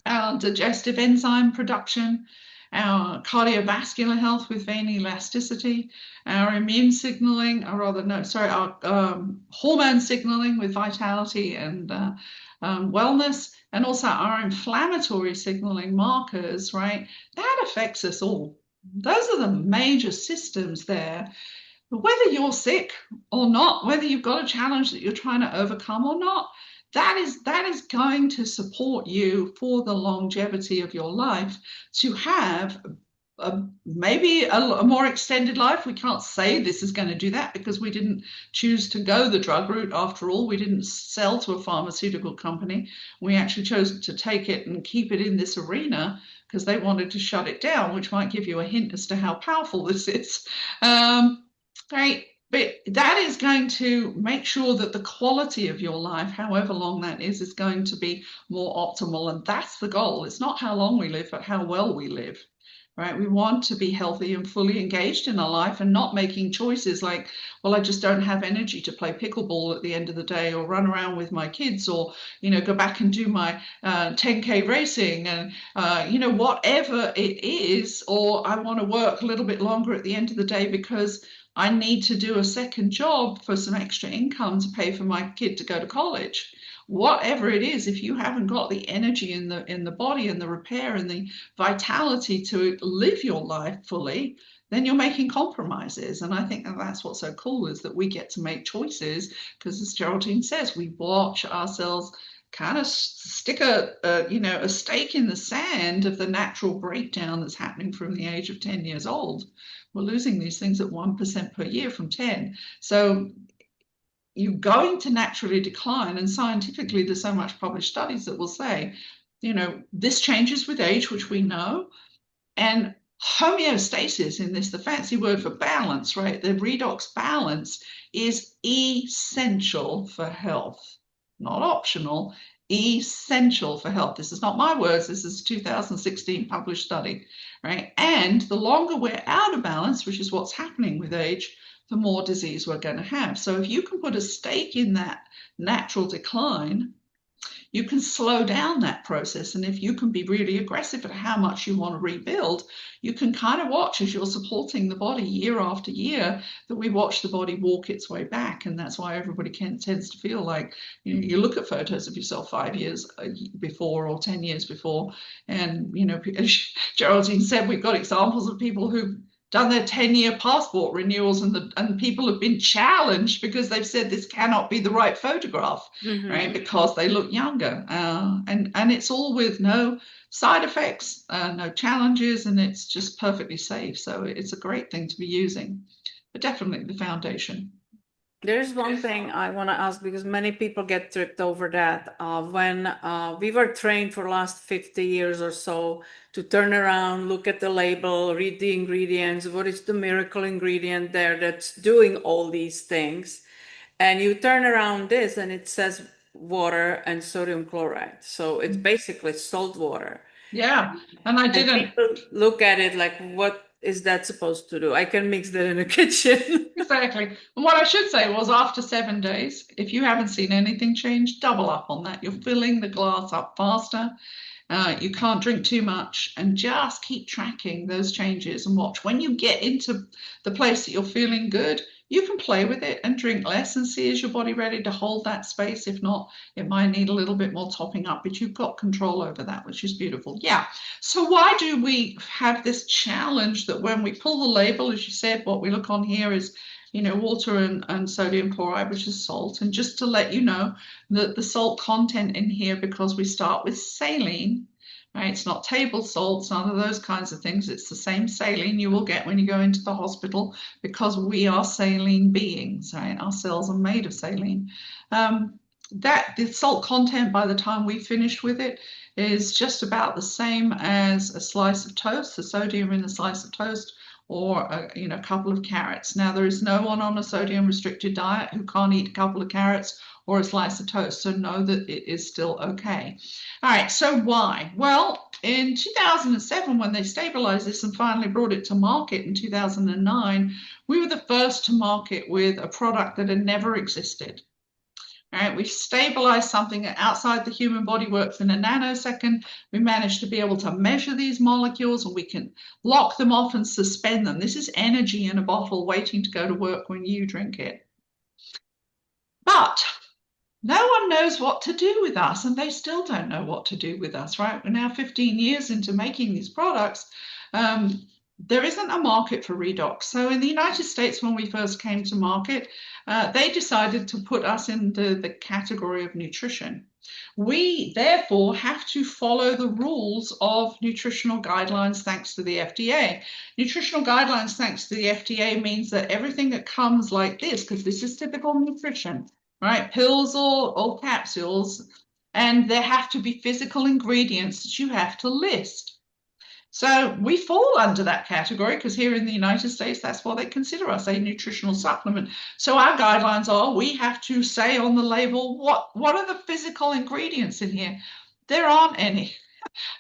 our digestive enzyme production, our cardiovascular health with vein elasticity, our immune signaling, our hormone signaling with vitality and wellness, and also our inflammatory signaling markers, right? That affects us all. Those are the major systems there. But whether you're sick or not, whether you've got a challenge that you're trying to overcome or not, that is going to support you for the longevity of your life to have maybe a more extended life. We can't say this is going to do that because we didn't choose to go the drug route. After all, we didn't sell to a pharmaceutical company. We actually chose to take it and keep it in this arena because they wanted to shut it down, which might give you a hint as to how powerful this is. Right. But that is going to make sure that the quality of your life, however long that is going to be more optimal. And that's the goal. It's not how long we live, but how well we live. Right? We want to be healthy and fully engaged in our life and not making choices like, well, I just don't have energy to play pickleball at the end of the day, or run around with my kids, or, go back and do my 10K racing and, whatever it is, or I want to work a little bit longer at the end of the day because I need to do a second job for some extra income to pay for my kid to go to college. Whatever it is, if you haven't got the energy in the body and the repair and the vitality to live your life fully, then you're making compromises. And I think that that's what's so cool, is that we get to make choices, because as Geraldine says, we watch ourselves kind of stick a stake in the sand of the natural breakdown that's happening from the age of 10 years old. We're losing these things at 1% per year from 10. So you're going to naturally decline. And scientifically, there's so much published studies that will say, this changes with age, which we know. And homeostasis in this, the fancy word for balance, right? The redox balance is essential for health, not optional, essential for health. This is not my words. This is a 2016 published study, right? And the longer we're out of balance, which is what's happening with age, the more disease we're going to have. So if you can put a stake in that natural decline, you can slow down that process. And if you can be really aggressive at how much you want to rebuild, you can kind of watch as you're supporting the body year after year, that we watch the body walk its way back. And that's why everybody tends to feel like, you look at photos of yourself 5 years before or 10 years before. And, as Geraldine said, we've got examples of people who've done their 10-year passport renewals, and people have been challenged because they've said this cannot be the right photograph, right? Because they look younger. And it's all with no side effects, no challenges, and it's just perfectly safe. So it's a great thing to be using, but definitely the foundation. There's one thing I want to ask, because many people get tripped over that. When we were trained for the last 50 years or so to turn around, look at the label, read the ingredients, what is the miracle ingredient there that's doing all these things? And you turn around this and it says water and sodium chloride. So it's basically salt water. Yeah, and people look at it like, what is that supposed to do? I can mix that in the kitchen. Exactly. And what I should say was, after 7 days, if you haven't seen anything change, double up on that. You're filling the glass up faster. You can't drink too much, and just keep tracking those changes and watch. When you get into the place that you're feeling good, you can play with it and drink less and see, is your body ready to hold that space? If not, it might need a little bit more topping up, but you've got control over that, which is beautiful. Yeah. So why do we have this challenge that when we pull the label, as you said, what we look on here is, water and sodium chloride, which is salt. And just to let you know that the salt content in here, because we start with saline, right? It's not table salts, none of those kinds of things. It's the same saline you will get when you go into the hospital, because we are saline beings, right? Our cells are made of saline. The salt content, by the time we finished with it, is just about the same as a slice of toast, the sodium in a slice of toast, or a couple of carrots. Now, there is no one on a sodium restricted diet who can't eat a couple of carrots or a slice of toast, so know that it is still okay. All right, so why? Well, in 2007, when they stabilized this and finally brought it to market in 2009, we were the first to market with a product that had never existed. All right, we stabilized something that outside the human body works in a nanosecond. We managed to be able to measure these molecules, and we can lock them off and suspend them. This is energy in a bottle waiting to go to work when you drink it. But no one knows what to do with us, and they still don't know what to do with us, right? We're now 15 years into making these products. There isn't a market for Redox. So in the United States, when we first came to market, they decided to put us in the category of nutrition. We therefore have to follow the rules of nutritional guidelines thanks to the FDA. Nutritional guidelines thanks to the FDA means that everything that comes like this, because this is typical nutrition, right? Pills or capsules, and there have to be physical ingredients that you have to list. So we fall under that category, because here in the United States, that's what they consider us, a nutritional supplement. So our guidelines are, we have to say on the label, what are the physical ingredients in here? There aren't any.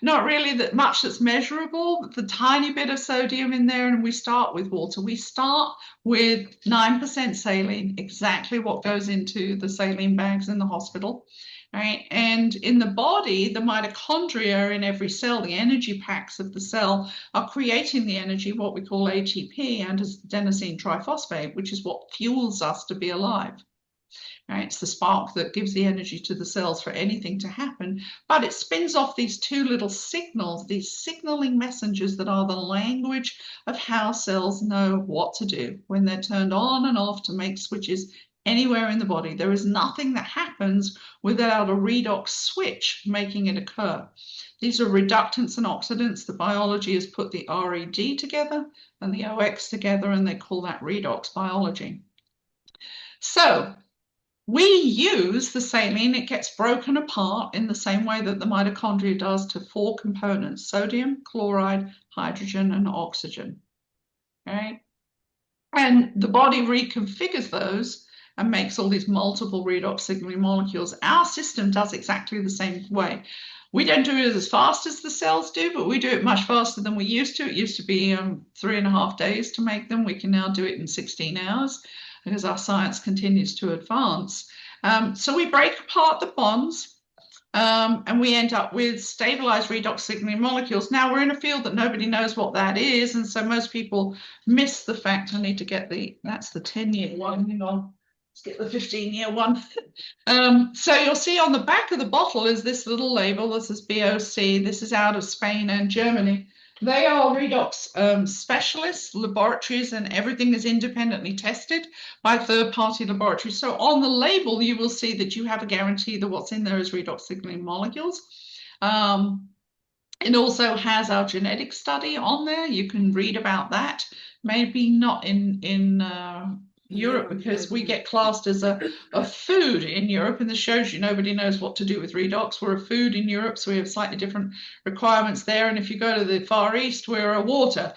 Not really that much that's measurable, the tiny bit of sodium in there, and we start with water. We start with 9% saline, exactly what goes into the saline bags in the hospital. right? And in the body, the mitochondria in every cell, the energy packs of the cell, are creating the energy, what we call ATP, and adenosine triphosphate, which is what fuels us to be alive. Right? It's the spark that gives the energy to the cells for anything to happen, but it spins off these two little signals, these signaling messengers that are the language of how cells know what to do when they're turned on and off to make switches anywhere in the body. There is nothing that happens without a redox switch making it occur. These are reductants and oxidants. The biology has put the RED together and the OX together, and they call that redox biology. So we use the saline, it gets broken apart in the same way that the mitochondria does to 4 components: sodium, chloride, hydrogen, and oxygen. Right? And the body reconfigures those and makes all these multiple redox signaling molecules. Our system does exactly the same way. We don't do it as fast as the cells do, but we do it much faster than we used to. It used to be 3.5 days to make them. We can now do it in 16 hours because our science continues to advance. So we break apart the bonds and we end up with stabilized redox signaling molecules. Now we're in a field that nobody knows what that is, and so most people miss the fact. I need to get that's the 10-year one. Hang on. Let's get the 15-year one. So you'll see on the back of the bottle is this little label. This is BOC. This is out of Spain and Germany. They are redox specialists, laboratories, and everything is independently tested by third-party laboratories. So on the label, you will see that you have a guarantee that what's in there is redox signaling molecules. It also has our genetic study on there. You can read about that. Maybe not in Europe, because we get classed as a food in Europe, and this shows you nobody knows what to do with redox. We're a food in Europe, so we have slightly different requirements there. And if you go to the Far East, we're a water.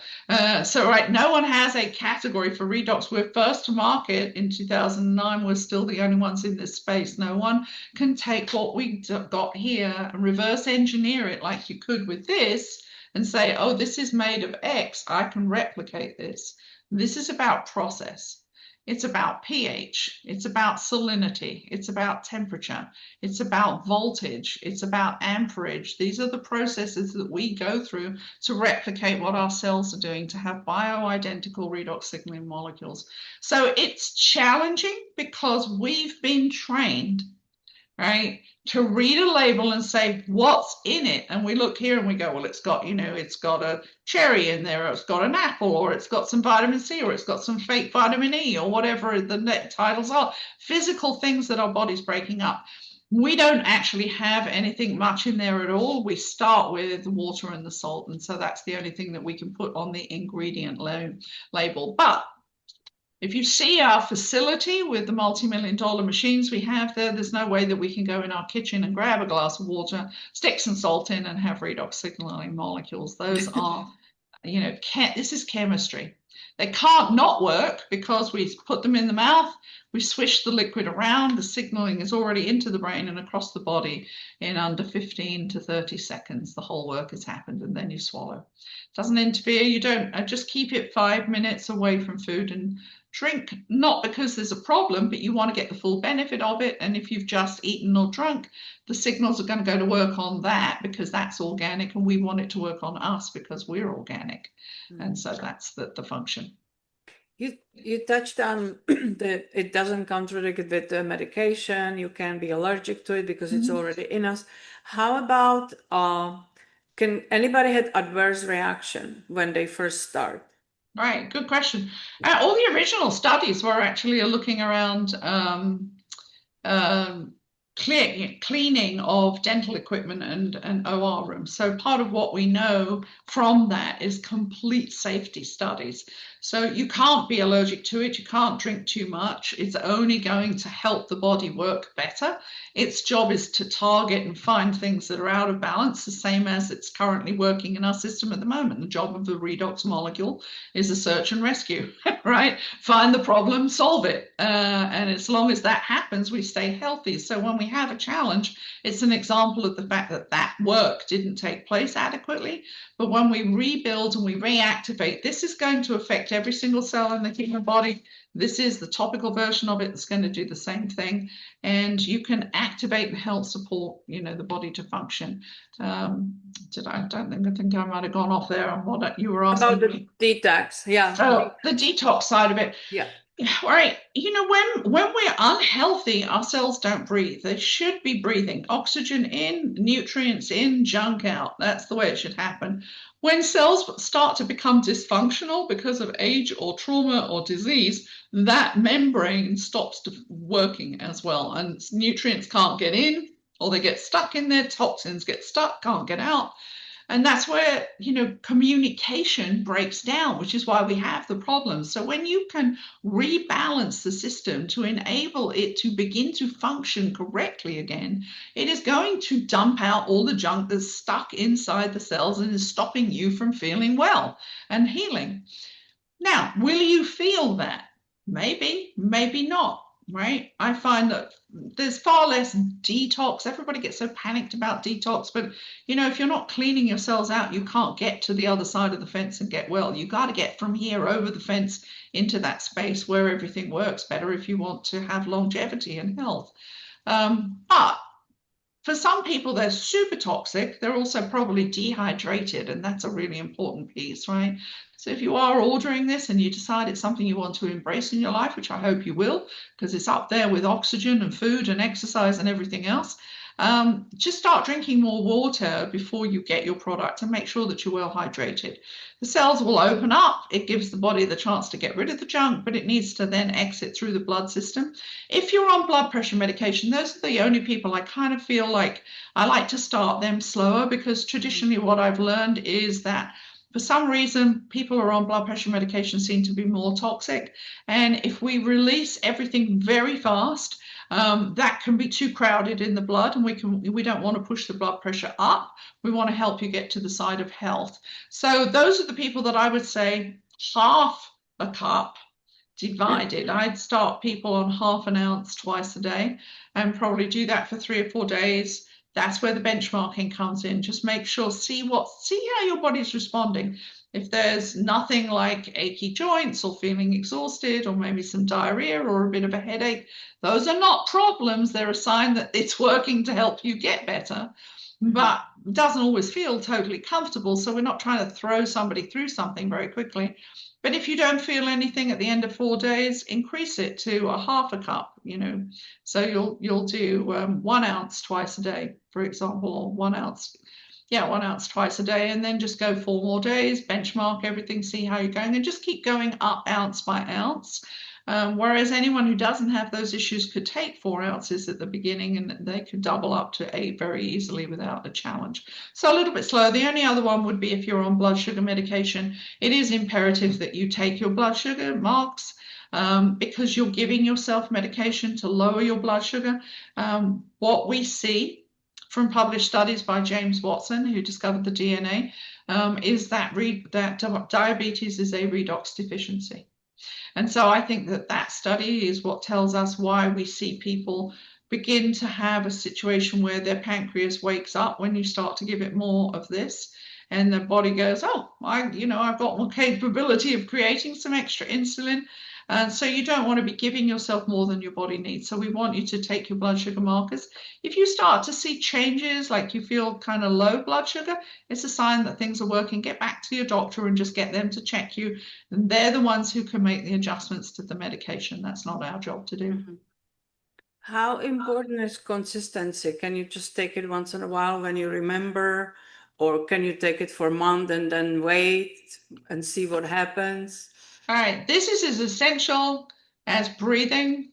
So right, no one has a category for redox. We're first to market in 2009. We're still the only ones in this space. No one can take what we got here and reverse engineer it like you could with this and say, oh, this is made of X. I can replicate this. This is about process. It's about pH, it's about salinity, it's about temperature, it's about voltage, it's about amperage. These are the processes that we go through to replicate what our cells are doing, to have bioidentical redox signaling molecules. So it's challenging because we've been trained, right, to read a label and say what's in it, and we look here and we go, well, it's got, it's got a cherry in there, or it's got an apple, or it's got some vitamin C, or it's got some fake vitamin E, or whatever the titles are, physical things that our body's breaking up. We don't actually have anything much in there at all. We start with the water and the salt, and so that's the only thing that we can put on the ingredient label. But if you see our facility with the multi-million-dollar machines we have there, there's no way that we can go in our kitchen and grab a glass of water, stick some salt in, and have redox signaling molecules. Those are, this is chemistry. They can't not work because we put them in the mouth, we swish the liquid around, the signaling is already into the brain and across the body in under 15 to 30 seconds. The whole work has happened, and then you swallow. Doesn't interfere. You don't, just keep it 5 minutes away from food and drink, not because there's a problem, but you want to get the full benefit of it. And if you've just eaten or drunk, the signals are going to go to work on that because that's organic, and we want it to work on us because we're organic. And so that's the function. You touched on that it doesn't contradict with the medication. You can be allergic to it because it's already in us. How about can anybody have adverse reaction when they first start? Right, good question. All the original studies were actually looking around cleaning of dental equipment and OR rooms. So part of what we know from that is complete safety studies. So you can't be allergic to it. You can't drink too much. It's only going to help the body work better. Its job is to target and find things that are out of balance, the same as it's currently working in our system at the moment. The job of the redox molecule is a search and rescue, right? Find the problem, solve it. And as long as that happens, we stay healthy. So when we we have a challenge, it's an example of the fact that that work didn't take place adequately. But when we rebuild and we reactivate, this is going to affect every single cell in the human body. This is the topical version of it that's going to do the same thing. And you can activate and help support, the body to function. I think I might have gone off there on what you were asking about the me. detox. Yeah. Oh, the detox side of it. Yeah. Right. When we're unhealthy, our cells don't breathe. They should be breathing oxygen in, nutrients in, junk out. That's the way it should happen. When cells start to become dysfunctional because of age or trauma or disease, that membrane stops working as well, and nutrients can't get in, or they get stuck in there, toxins get stuck, can't get out. And that's where, communication breaks down, which is why we have the problems. So when you can rebalance the system to enable it to begin to function correctly again, it is going to dump out all the junk that's stuck inside the cells and is stopping you from feeling well and healing. Now, will you feel that? Maybe, maybe not. Right? I find that there's far less detox. Everybody gets so panicked about detox, but if you're not cleaning your cells out, you can't get to the other side of the fence and get well. You got to get from here over the fence into that space where everything works better if you want to have longevity and health. But for some people, they're super toxic. They're also probably dehydrated, and that's a really important piece, right? So if you are ordering this and you decide it's something you want to embrace in your life, which I hope you will, because it's up there with oxygen and food and exercise and everything else, just start drinking more water before you get your product and make sure that you're well hydrated. The cells will open up. It gives the body the chance to get rid of the junk, but it needs to then exit through the blood system. If you're on blood pressure medication, those are the only people I kind of feel like I like to start them slower, because traditionally what I've learned is that for some reason, people who are on blood pressure medication seem to be more toxic. And if we release everything very fast, that can be too crowded in the blood, and we don't want to push the blood pressure up. We want to help you get to the side of health. So those are the people that I would say half a cup divided. I'd start people on half an ounce twice a day and probably do that for 3 or 4 days. That's where the benchmarking comes in. Just make sure, see how your body's responding. If there's nothing like achy joints or feeling exhausted or maybe some diarrhea or a bit of a headache, those are not problems. They're a sign that it's working to help you get better, but it doesn't always feel totally comfortable. So we're not trying to throw somebody through something very quickly. But if you don't feel anything at the end of 4 days, increase it to a half a cup, So you'll do 1 ounce twice a day, for example, or 1 ounce. Yeah, 1 ounce twice a day, and then just go 4 more days, benchmark everything, see how you're going, and just keep going up ounce by ounce. Whereas anyone who doesn't have those issues could take 4 ounces at the beginning, and they could double up to 8 very easily without a challenge. So a little bit slower. The only other one would be if you're on blood sugar medication. It is imperative that you take your blood sugar marks, because you're giving yourself medication to lower your blood sugar. What we see from published studies by James Watson, who discovered the DNA, is that diabetes is a redox deficiency. And so I think that study is what tells us why we see people begin to have a situation where their pancreas wakes up when you start to give it more of this, and the body goes, oh, I've got more capability of creating some extra insulin. And so you don't want to be giving yourself more than your body needs. So we want you to take your blood sugar markers. If you start to see changes, like you feel kind of low blood sugar, it's a sign that things are working. Get back to your doctor and just get them to check you. And they're the ones who can make the adjustments to the medication. That's not our job to do. Mm-hmm. How important is consistency? Can you just take it once in a while when you remember? Or can you take it for a month and then wait and see what happens? All right, this is as essential as breathing.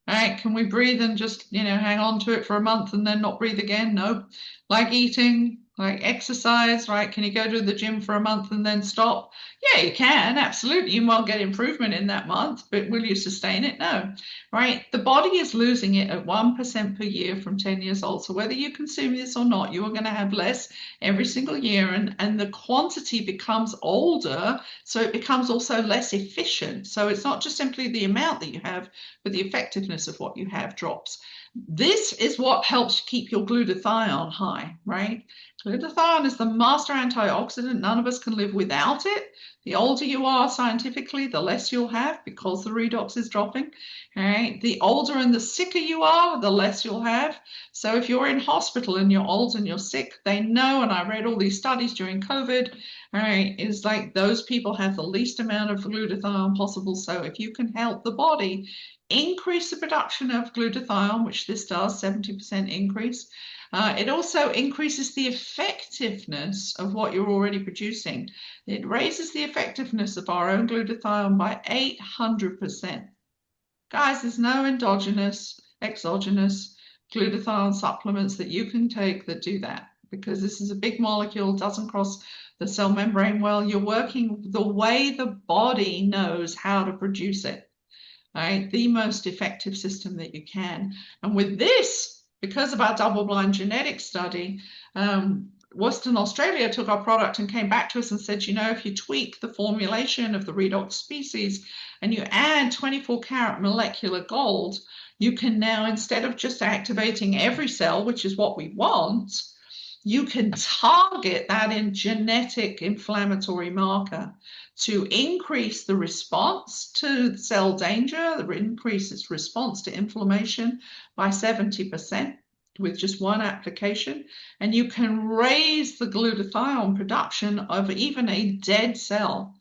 All right, can we breathe and just, hang on to it for a month and then not breathe again? No. Like eating, like exercise, right? Can you go to the gym for a month and then stop? Yeah, you can, absolutely. You might get improvement in that month, but will you sustain it? No, right? The body is losing it at 1% per year from 10 years old. So whether you consume this or not, you are going to have less every single year, and the quantity becomes older, so it becomes also less efficient. So it's not just simply the amount that you have, but the effectiveness of what you have drops. This is what helps keep your glutathione high, right? Glutathione is the master antioxidant. None of us can live without it. The older you are scientifically, the less you'll have because the redox is dropping. All right. The older and the sicker you are, the less you'll have. So if you're in hospital and you're old and you're sick, they know, and I read all these studies during COVID, all right, is like those people have the least amount of glutathione possible. So if you can help the body increase the production of glutathione, which this does, 70% increase, it also increases the effectiveness of what you're already producing. It raises the effectiveness of our own glutathione by 800%. Guys, there's no endogenous, exogenous glutathione supplements that you can take that do that, because this is a big molecule, doesn't cross the cell membrane well. You're working the way the body knows how to produce it, right? The most effective system that you can. And with this, because of our double-blind genetic study, Western Australia took our product and came back to us and said, you know, if you tweak the formulation of the redox species and you add 24-karat molecular gold, you can now, instead of just activating every cell, which is what we want, you can target that in genetic inflammatory marker to increase the response to cell danger, increase its response to inflammation by 70% with just one application. And you can raise the glutathione production of even a dead cell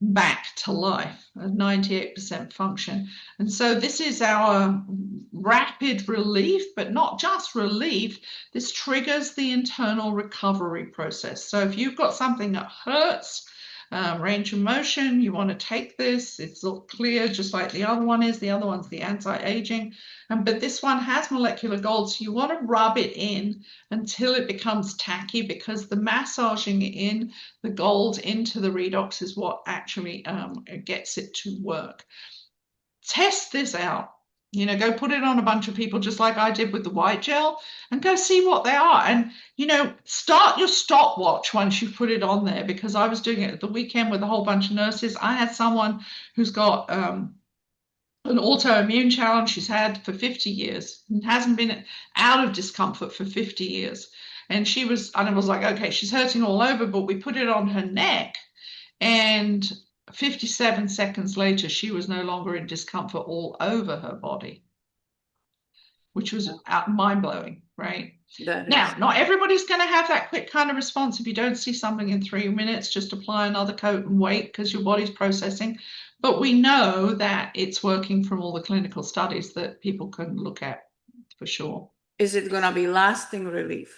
back to life, a 98% function. And so this is our rapid relief, but not just relief. This triggers the internal recovery process. So if you've got something that hurts, range of motion, you want to take this. It's all clear, just like the other one is. The other one's the anti-aging, but this one has molecular gold, so you want to rub it in until it becomes tacky, because the massaging in the gold into the redox is what actually gets it to work. Test this out. You know, go put it on a bunch of people, just like I did with the white gel, and go see what they are. And, you know, start your stopwatch once you put it on there, because I was doing it at the weekend with a whole bunch of nurses. I had someone who's got an autoimmune challenge she's had for 50 years and hasn't been out of discomfort for 50 years. And I was like, okay, she's hurting all over, but we put it on her neck, and 57 seconds later, she was no longer in discomfort all over her body, which was mind-blowing, right? Now, not everybody's going to have that quick kind of response. If you don't see something in 3 minutes, just apply another coat and wait, because your body's processing. But we know that it's working from all the clinical studies that people can look at for sure. Is it going to be lasting relief?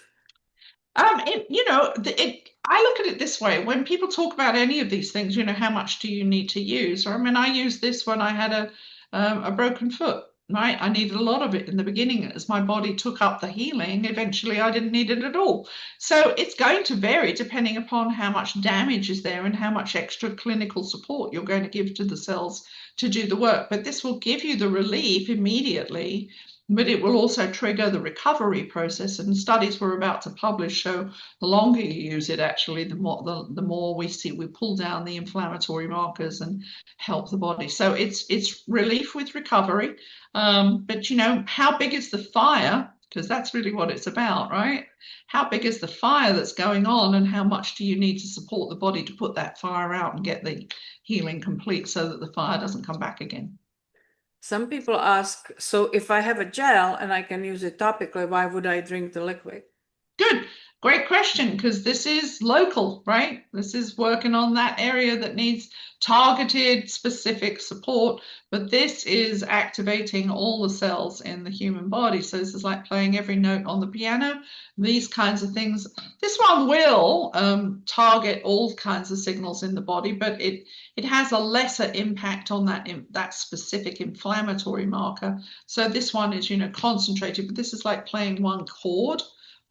I look at it this way. When people talk about any of these things, you know, how much do you need to use? I mean, I used this when I had a broken foot, right? I needed a lot of it in the beginning. As my body took up the healing, eventually I didn't need it at all. So it's going to vary depending upon how much damage is there and how much extra clinical support you're going to give to the cells to do the work. But this will give you the relief immediately, but it will also trigger the recovery process. And studies we're about to publish show the longer you use it, actually, the more we pull down the inflammatory markers and help the body. So it's relief with recovery. But, you know, how big is the fire? Because that's really what it's about, right? How big is the fire that's going on, and how much do you need to support the body to put that fire out and get the healing complete so that the fire doesn't come back again? Some people ask, so if I have a gel and I can use it topically, why would I drink the liquid? Good. Great question, because this is local, right? This is working on that area that needs targeted, specific support, but this is activating all the cells in the human body. So this is like playing every note on the piano, these kinds of things. This one will target all kinds of signals in the body, but it has a lesser impact on that specific inflammatory marker. So this one is, you know, concentrated, but this is like playing one chord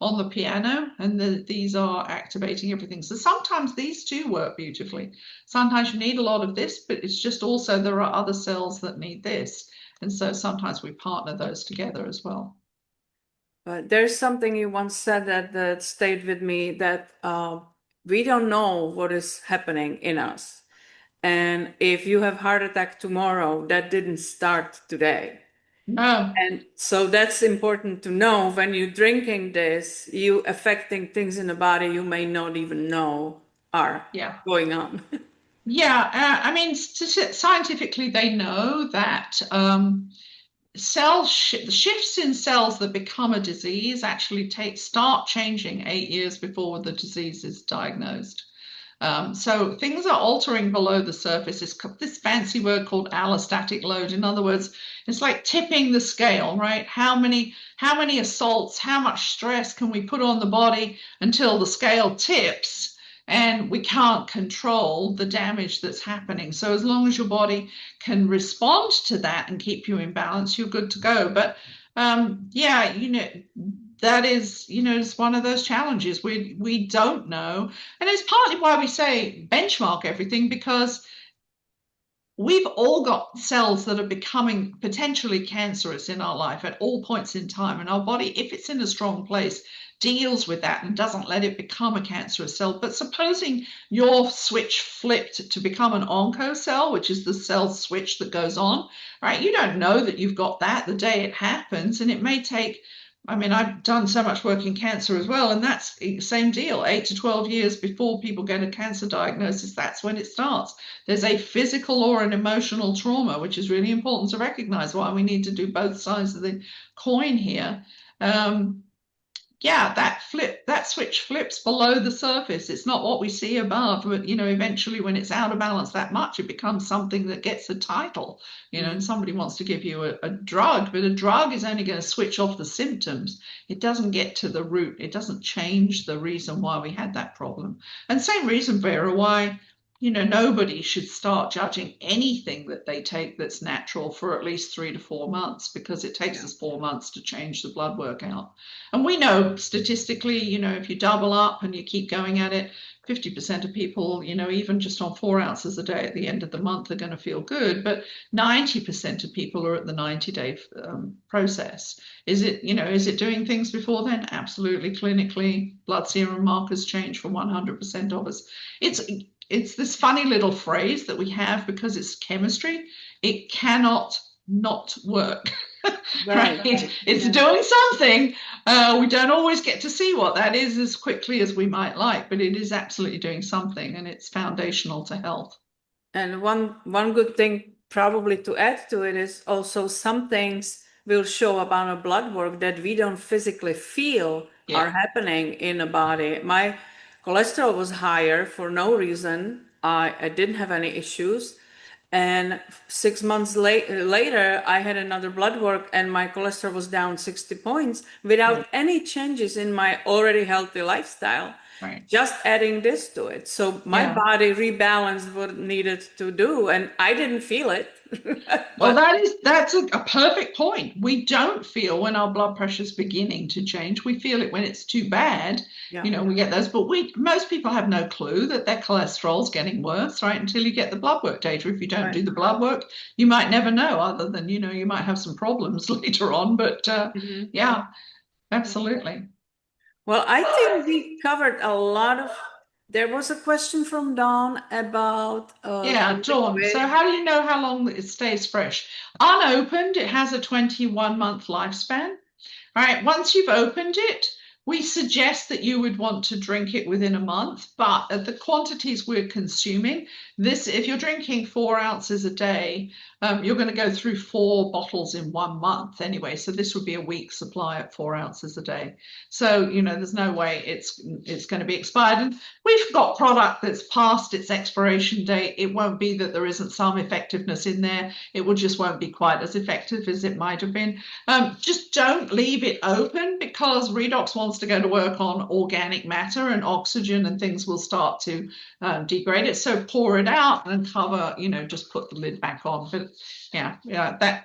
on the piano, and these are activating everything. So sometimes these two work beautifully. Sometimes you need a lot of this, but it's just also there are other cells that need this. And so sometimes we partner those together as well. But there's something you once said that stayed with me, that we don't know what is happening in us. And if you have heart attack tomorrow, that didn't start today. No. And so that's important to know. When you're drinking this, you affecting things in the body you may not even know are Yeah. going on. Yeah. I mean, scientifically, they know that shifts in cells that become a disease actually start changing 8 years before the disease is diagnosed. So things are altering below the surface. It's this fancy word called allostatic load. In other words, it's like tipping the scale, right? How many assaults, how much stress can we put on the body until the scale tips and we can't control the damage that's happening. So as long as your body can respond to that and keep you in balance, you're good to go. But yeah, that is, is one of those challenges. We don't know. And it's partly why we say benchmark everything, because we've all got cells that are becoming potentially cancerous in our life at all points in time. And our body, if it's in a strong place, deals with that and doesn't let it become a cancerous cell. But supposing your switch flipped to become an onco cell, which is the cell switch that goes on, right? You don't know that you've got that the day it happens. And it may take, I mean, I've done so much work in cancer as well, and that's the same deal. 8 to 12 years before people get a cancer diagnosis, that's when it starts. There's a physical or an emotional trauma, which is really important to recognize, why we need to do both sides of the coin here. Yeah, that switch flips below the surface. It's not what we see above, but eventually when it's out of balance that much, it becomes something that gets a title, and somebody wants to give you a drug, but a drug is only going to switch off the symptoms. It doesn't get to the root. It doesn't change the reason why we had that problem. And same reason, Vera, why nobody should start judging anything that they take that's natural for at least 3 to 4 months, because it takes us 4 months to change the blood work out. And we know statistically, if you double up and you keep going at it, 50% of people, even just on 4 ounces a day at the end of the month are going to feel good, but 90% of people are at the 90-day process. Is it doing things before then? Absolutely. Clinically, blood serum markers change for 100% of us. It's this funny little phrase that we have because it's chemistry. It cannot not work. Right? It's doing something. We don't always get to see what that is as quickly as we might like, but it is absolutely doing something, and it's foundational to health. And one good thing probably to add to it is also some things will show up on a blood work that we don't physically feel are happening in the body. My cholesterol was higher for no reason. I didn't have any issues. And 6 months later, I had another blood work and my cholesterol was down 60 points without any changes in my already healthy lifestyle. Right. Just adding this to it. So my body rebalanced what it needed to do, and I didn't feel it. Well, that's a perfect point. We don't feel when our blood pressure is beginning to change. We feel it when it's too bad. We get those, but most people have no clue that their cholesterol's getting worse, right? Until you get the blood work data. If you don't do the blood work, you might never know, other than, you might have some problems later on. But yeah, absolutely. Well, I think we covered a lot of. There was a question from Dawn about. Dawn. So how do you know how long it stays fresh? Unopened, it has a 21-month lifespan. All right, once you've opened it, we suggest that you would want to drink it within a month, but at the quantities we're consuming, if you're drinking 4 ounces a day, you're going to go through 4 bottles in 1 month anyway. So this would be a week's supply at 4 ounces a day. So, there's no way it's going to be expired. And we've got product that's past its expiration date. It won't be that there isn't some effectiveness in there. It just won't be quite as effective as it might have been. Just don't leave it open, because Redox wants to go to work on organic matter and oxygen, and things will start to degrade it. So pour it out and cover, just put the lid back on. But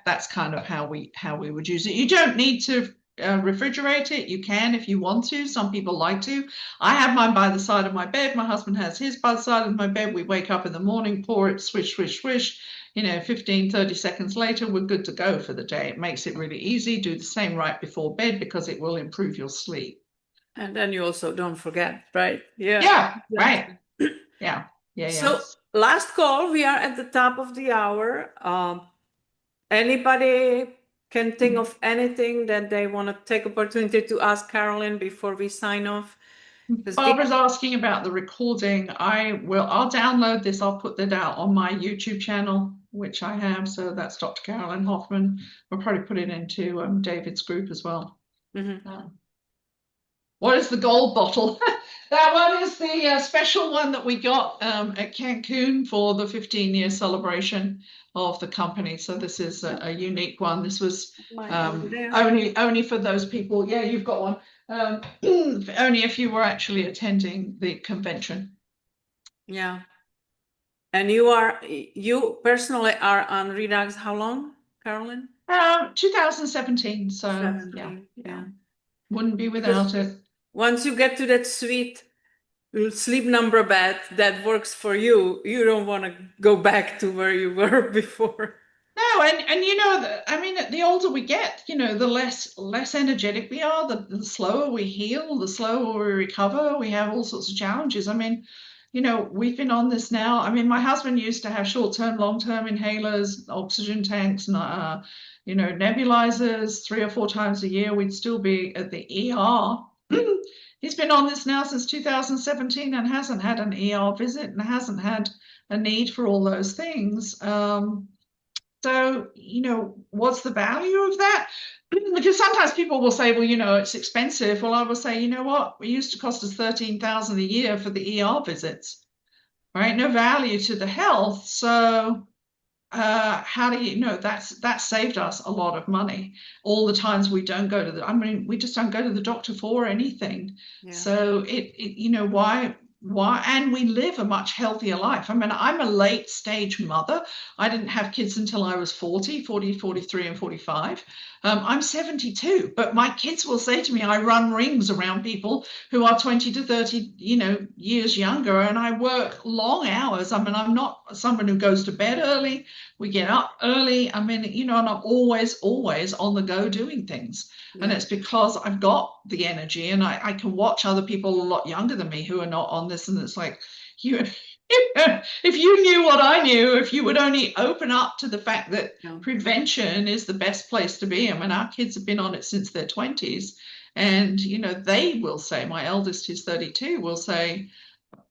that's kind of how we would use it. You don't need to refrigerate it. You can if you want to. Some people like to. I have mine by the side of my bed. My husband has his by the side of my bed. We wake up in the morning, pour it, swish, swish, swish. 15, 30 seconds later, we're good to go for the day. It makes it really easy. Do the same right before bed, because it will improve your sleep. And then you also don't forget, right? Yeah, right. Yeah. So last call, we are at the top of the hour. Anybody can think of anything that they want to take opportunity to ask Carolyn before we sign off? Barbara's asking about the recording. I'll download this. I'll put that out on my YouTube channel, which I have. So that's Dr. Carolyn Hoffman. We'll probably put it into David's group as well. What is the gold bottle? That one is the special one that we got at Cancun for the 15-year celebration of the company. So this is a unique one. This was only for those people. Yeah, you've got one. Only if you were actually attending the convention. Yeah. And you personally are on Redox how long, Carolyn? 2017. So 17, yeah. Wouldn't be without it. Once you get to that sweet sleep number bed that works for you, you don't want to go back to where you were before. No, and you know, I mean, the older we get, you know, the less energetic we are, the slower we heal, the slower we recover. We have all sorts of challenges. I mean, you know, we've been on this now. I mean, my husband used to have short-term, long-term inhalers, oxygen tanks, you know, nebulizers 3 or 4 times a year. We'd still be at the ER. He's been on this now since 2017 and hasn't had an ER visit and hasn't had a need for all those things. So, you know, what's the value of that? Because sometimes people will say, well, you know, it's expensive. Well, I will say, you know what? It used to cost us $13,000 a year for the ER visits, right? No value to the health. So how do you know that saved us a lot of money? All the times we don't go to I mean, we just don't go to the doctor for anything. Yeah. So you know, why, and we live a much healthier life. I mean, I'm a late stage mother. I didn't have kids until I was 40, 43, and 45. I'm 72, but my kids will say to me, I run rings around people who are 20 to 30, you know, years younger, and I work long hours. I mean, I'm not someone who goes to bed early. We get up early. I mean, you know, and I'm always on the go doing things. Yeah. And it's because I've got the energy, and I can watch other people a lot younger than me who are not on this, and it's like, if you knew what I knew, if you would only open up to the fact that prevention is the best place to be. I mean, our kids have been on it since their 20s, and, you know, they will say, my eldest, who's 32, will say,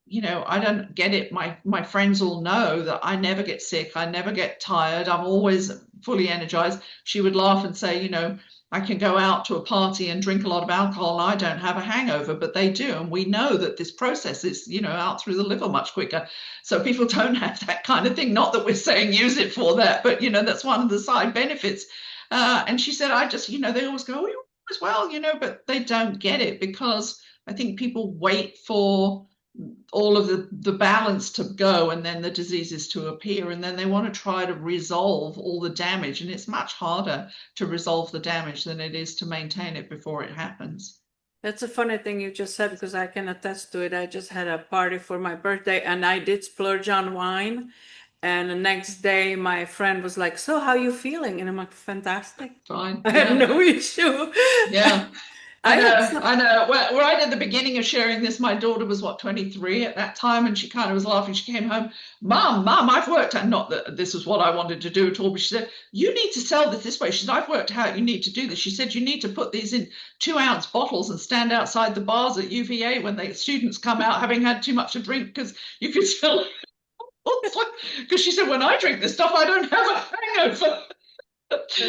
you know, I don't get it. My friends all know that I never get sick. I never get tired. I'm always fully energized. She would laugh and say, you know, I can go out to a party and drink a lot of alcohol and I don't have a hangover, but they do. And we know that this process is, you know, out through the liver much quicker. So people don't have that kind of thing. Not that we're saying use it for that, but, you know, that's one of the side benefits. And she said, I just, you know, they always go, oh, you as well, you know, but they don't get it because I think people wait for all of the balance to go and then the diseases to appear, and then they want to try to resolve all the damage, and it's much harder to resolve the damage than it is to maintain it before it happens. That's a funny thing you just said, because I can attest to it. I just had a party for my birthday and I did splurge on wine, and the next day my friend was like, so how are you feeling? And I'm like, fantastic, fine. I had no issue. Yeah. I know. Well, right at the beginning of sharing this, my daughter was, 23 at that time, and she kind of was laughing. She came home, Mom, I've worked out, not that this was what I wanted to do at all, but she said, you need to sell this way. She said, I've worked out you need to do this. She said, you need to put these in 2-ounce bottles and stand outside the bars at UVA when the students come out having had too much to drink, because you can still, because she said, when I drink this stuff, I don't have a hangover.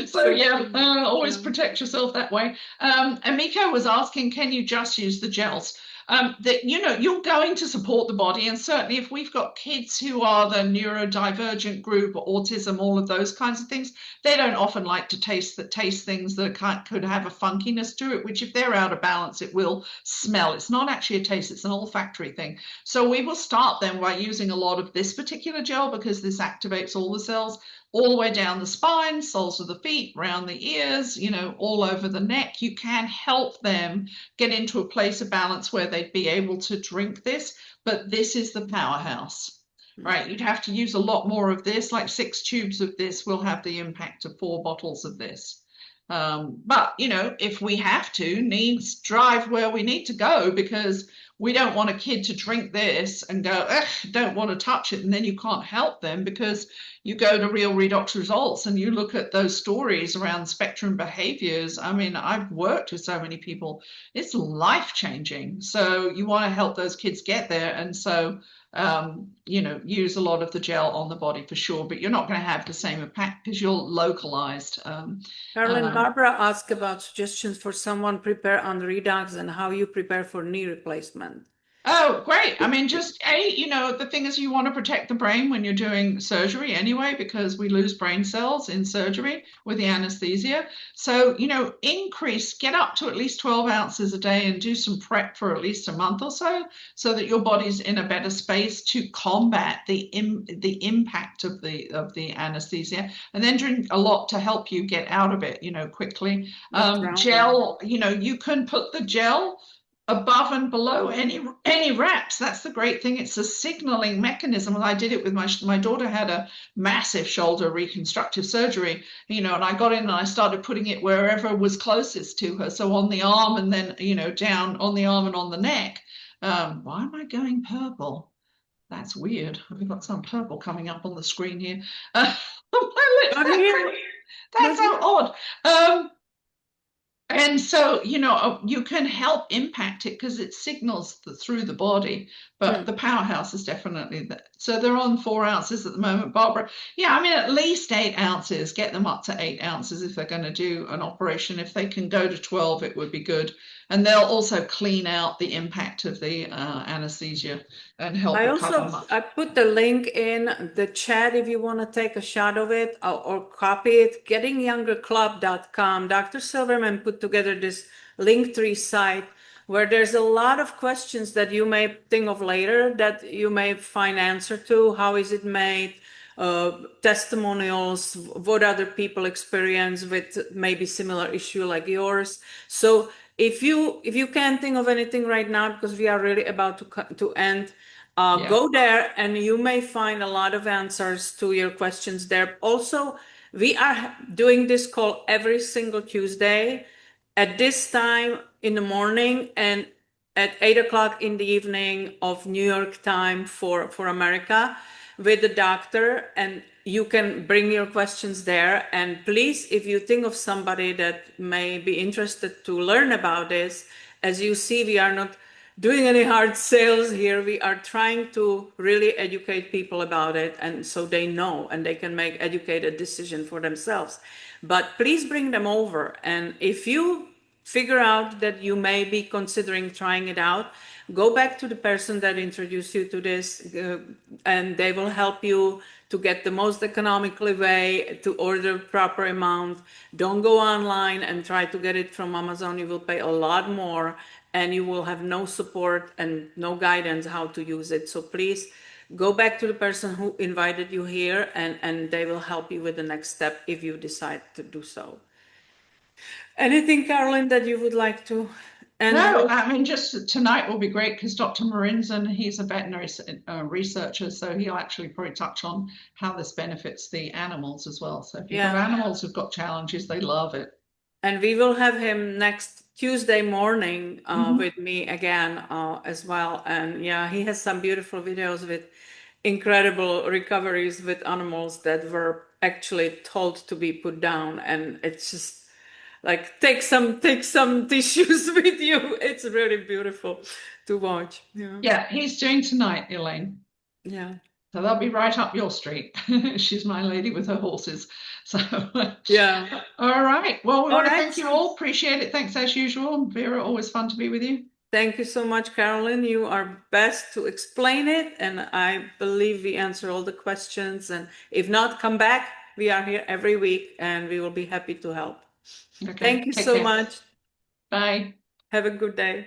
So yeah, always protect yourself that way. Amiko was asking, can you just use the gels? That, you know, you're going to support the body, and certainly if we've got kids who are the neurodivergent group, autism, all of those kinds of things, they don't often like to taste things that could have a funkiness to it, which if they're out of balance, it will smell. It's not actually a taste, it's an olfactory thing. So we will start them by using a lot of this particular gel, because this activates all the cells all the way down the spine, soles of the feet, around the ears, you know, all over the neck. You can help them get into a place of balance where they'd be able to drink this, but this is the powerhouse, right? You'd have to use a lot more of this, like 6 tubes of this will have the impact of 4 bottles of this. But, you know, if we have to, needs drive where we need to go, because we don't want a kid to drink this and go, ugh, don't want to touch it, and then you can't help them, because you go to Real Redox Results and you look at those stories around spectrum behaviors. I mean, I've worked with so many people. It's life-changing. So you want to help those kids get there. And so, use a lot of the gel on the body for sure, but you're not going to have the same impact because you're localized. Carolyn, Barbara asked about suggestions for someone prepare on Redox and how you prepare for knee replacement. Oh, great. I mean, just the thing is, you want to protect the brain when you're doing surgery anyway, because we lose brain cells in surgery with the anesthesia. So, get up to at least 12 ounces a day and do some prep for at least a month or so that your body's in a better space to combat the impact of the anesthesia, and then drink a lot to help you get out of it, quickly. Gel, you can put the gel above and below any wraps. That's the great thing. It's a signaling mechanism. And I did it with my daughter had a massive shoulder reconstructive surgery, and I got in and I started putting it wherever was closest to her. So on the arm, and then, down on the arm and on the neck. Why am I going purple? That's weird. I've got some purple coming up on the screen here. That's so odd. And so, you can help impact it because it signals through the body, but the powerhouse is definitely that. So they're on 4 ounces at the moment, Barbara. Yeah, I mean, at least 8 ounces, get them up to 8 ounces if they're going to do an operation. If they can go to 12, it would be good. And they'll also clean out the impact of the anesthesia and help recover. I put the link in the chat if you want to take a shot of it or copy it. GettingYoungerClub.com. Dr. Silverman put together this Linktree site where there's a lot of questions that you may think of later that you may find answer to. How is it made? Testimonials, what other people experience with maybe similar issue like yours. So if you can't think of anything right now, because we are really about to end, go there and you may find a lot of answers to your questions there. Also, we are doing this call every single Tuesday at this time in the morning and at 8 o'clock in the evening of New York time for America with the doctor, and you can bring your questions there. And please, if you think of somebody that may be interested to learn about this, as you see, we are not doing any hard sales here. We are trying to really educate people about it, and so they know and they can make educated decision for themselves. But please bring them over. And if you figure out that you may be considering trying it out, go back to the person that introduced you to this, and they will help you to get the most economically way to order proper amount. Don't go online and try to get it from Amazon. You will pay a lot more and you will have no support and no guidance how to use it. So please go back to the person who invited you here, and they will help you with the next step if you decide to do so. Anything, Carolyn, that you would like to end No, with? I mean, just tonight will be great because Dr. Marinzen, he's a veterinary researcher, so he'll actually probably touch on how this benefits the animals as well. So if you've got animals who've got challenges, they love it. And we will have him next Tuesday morning with me again as well. And yeah, he has some beautiful videos with incredible recoveries with animals that were actually told to be put down. And it's just like, take some tissues with you. It's really beautiful to watch. Yeah, he's doing tonight, Elaine. Yeah. So they'll be right up your street. She's my lady with her horses. So yeah. All right. Well, we want to thank you all. Appreciate it. Thanks as usual. Vera, always fun to be with you. Thank you so much, Carolyn. You are best to explain it. And I believe we answer all the questions. And if not, come back. We are here every week and we will be happy to help. Okay. Thank you so much. Bye. Have a good day.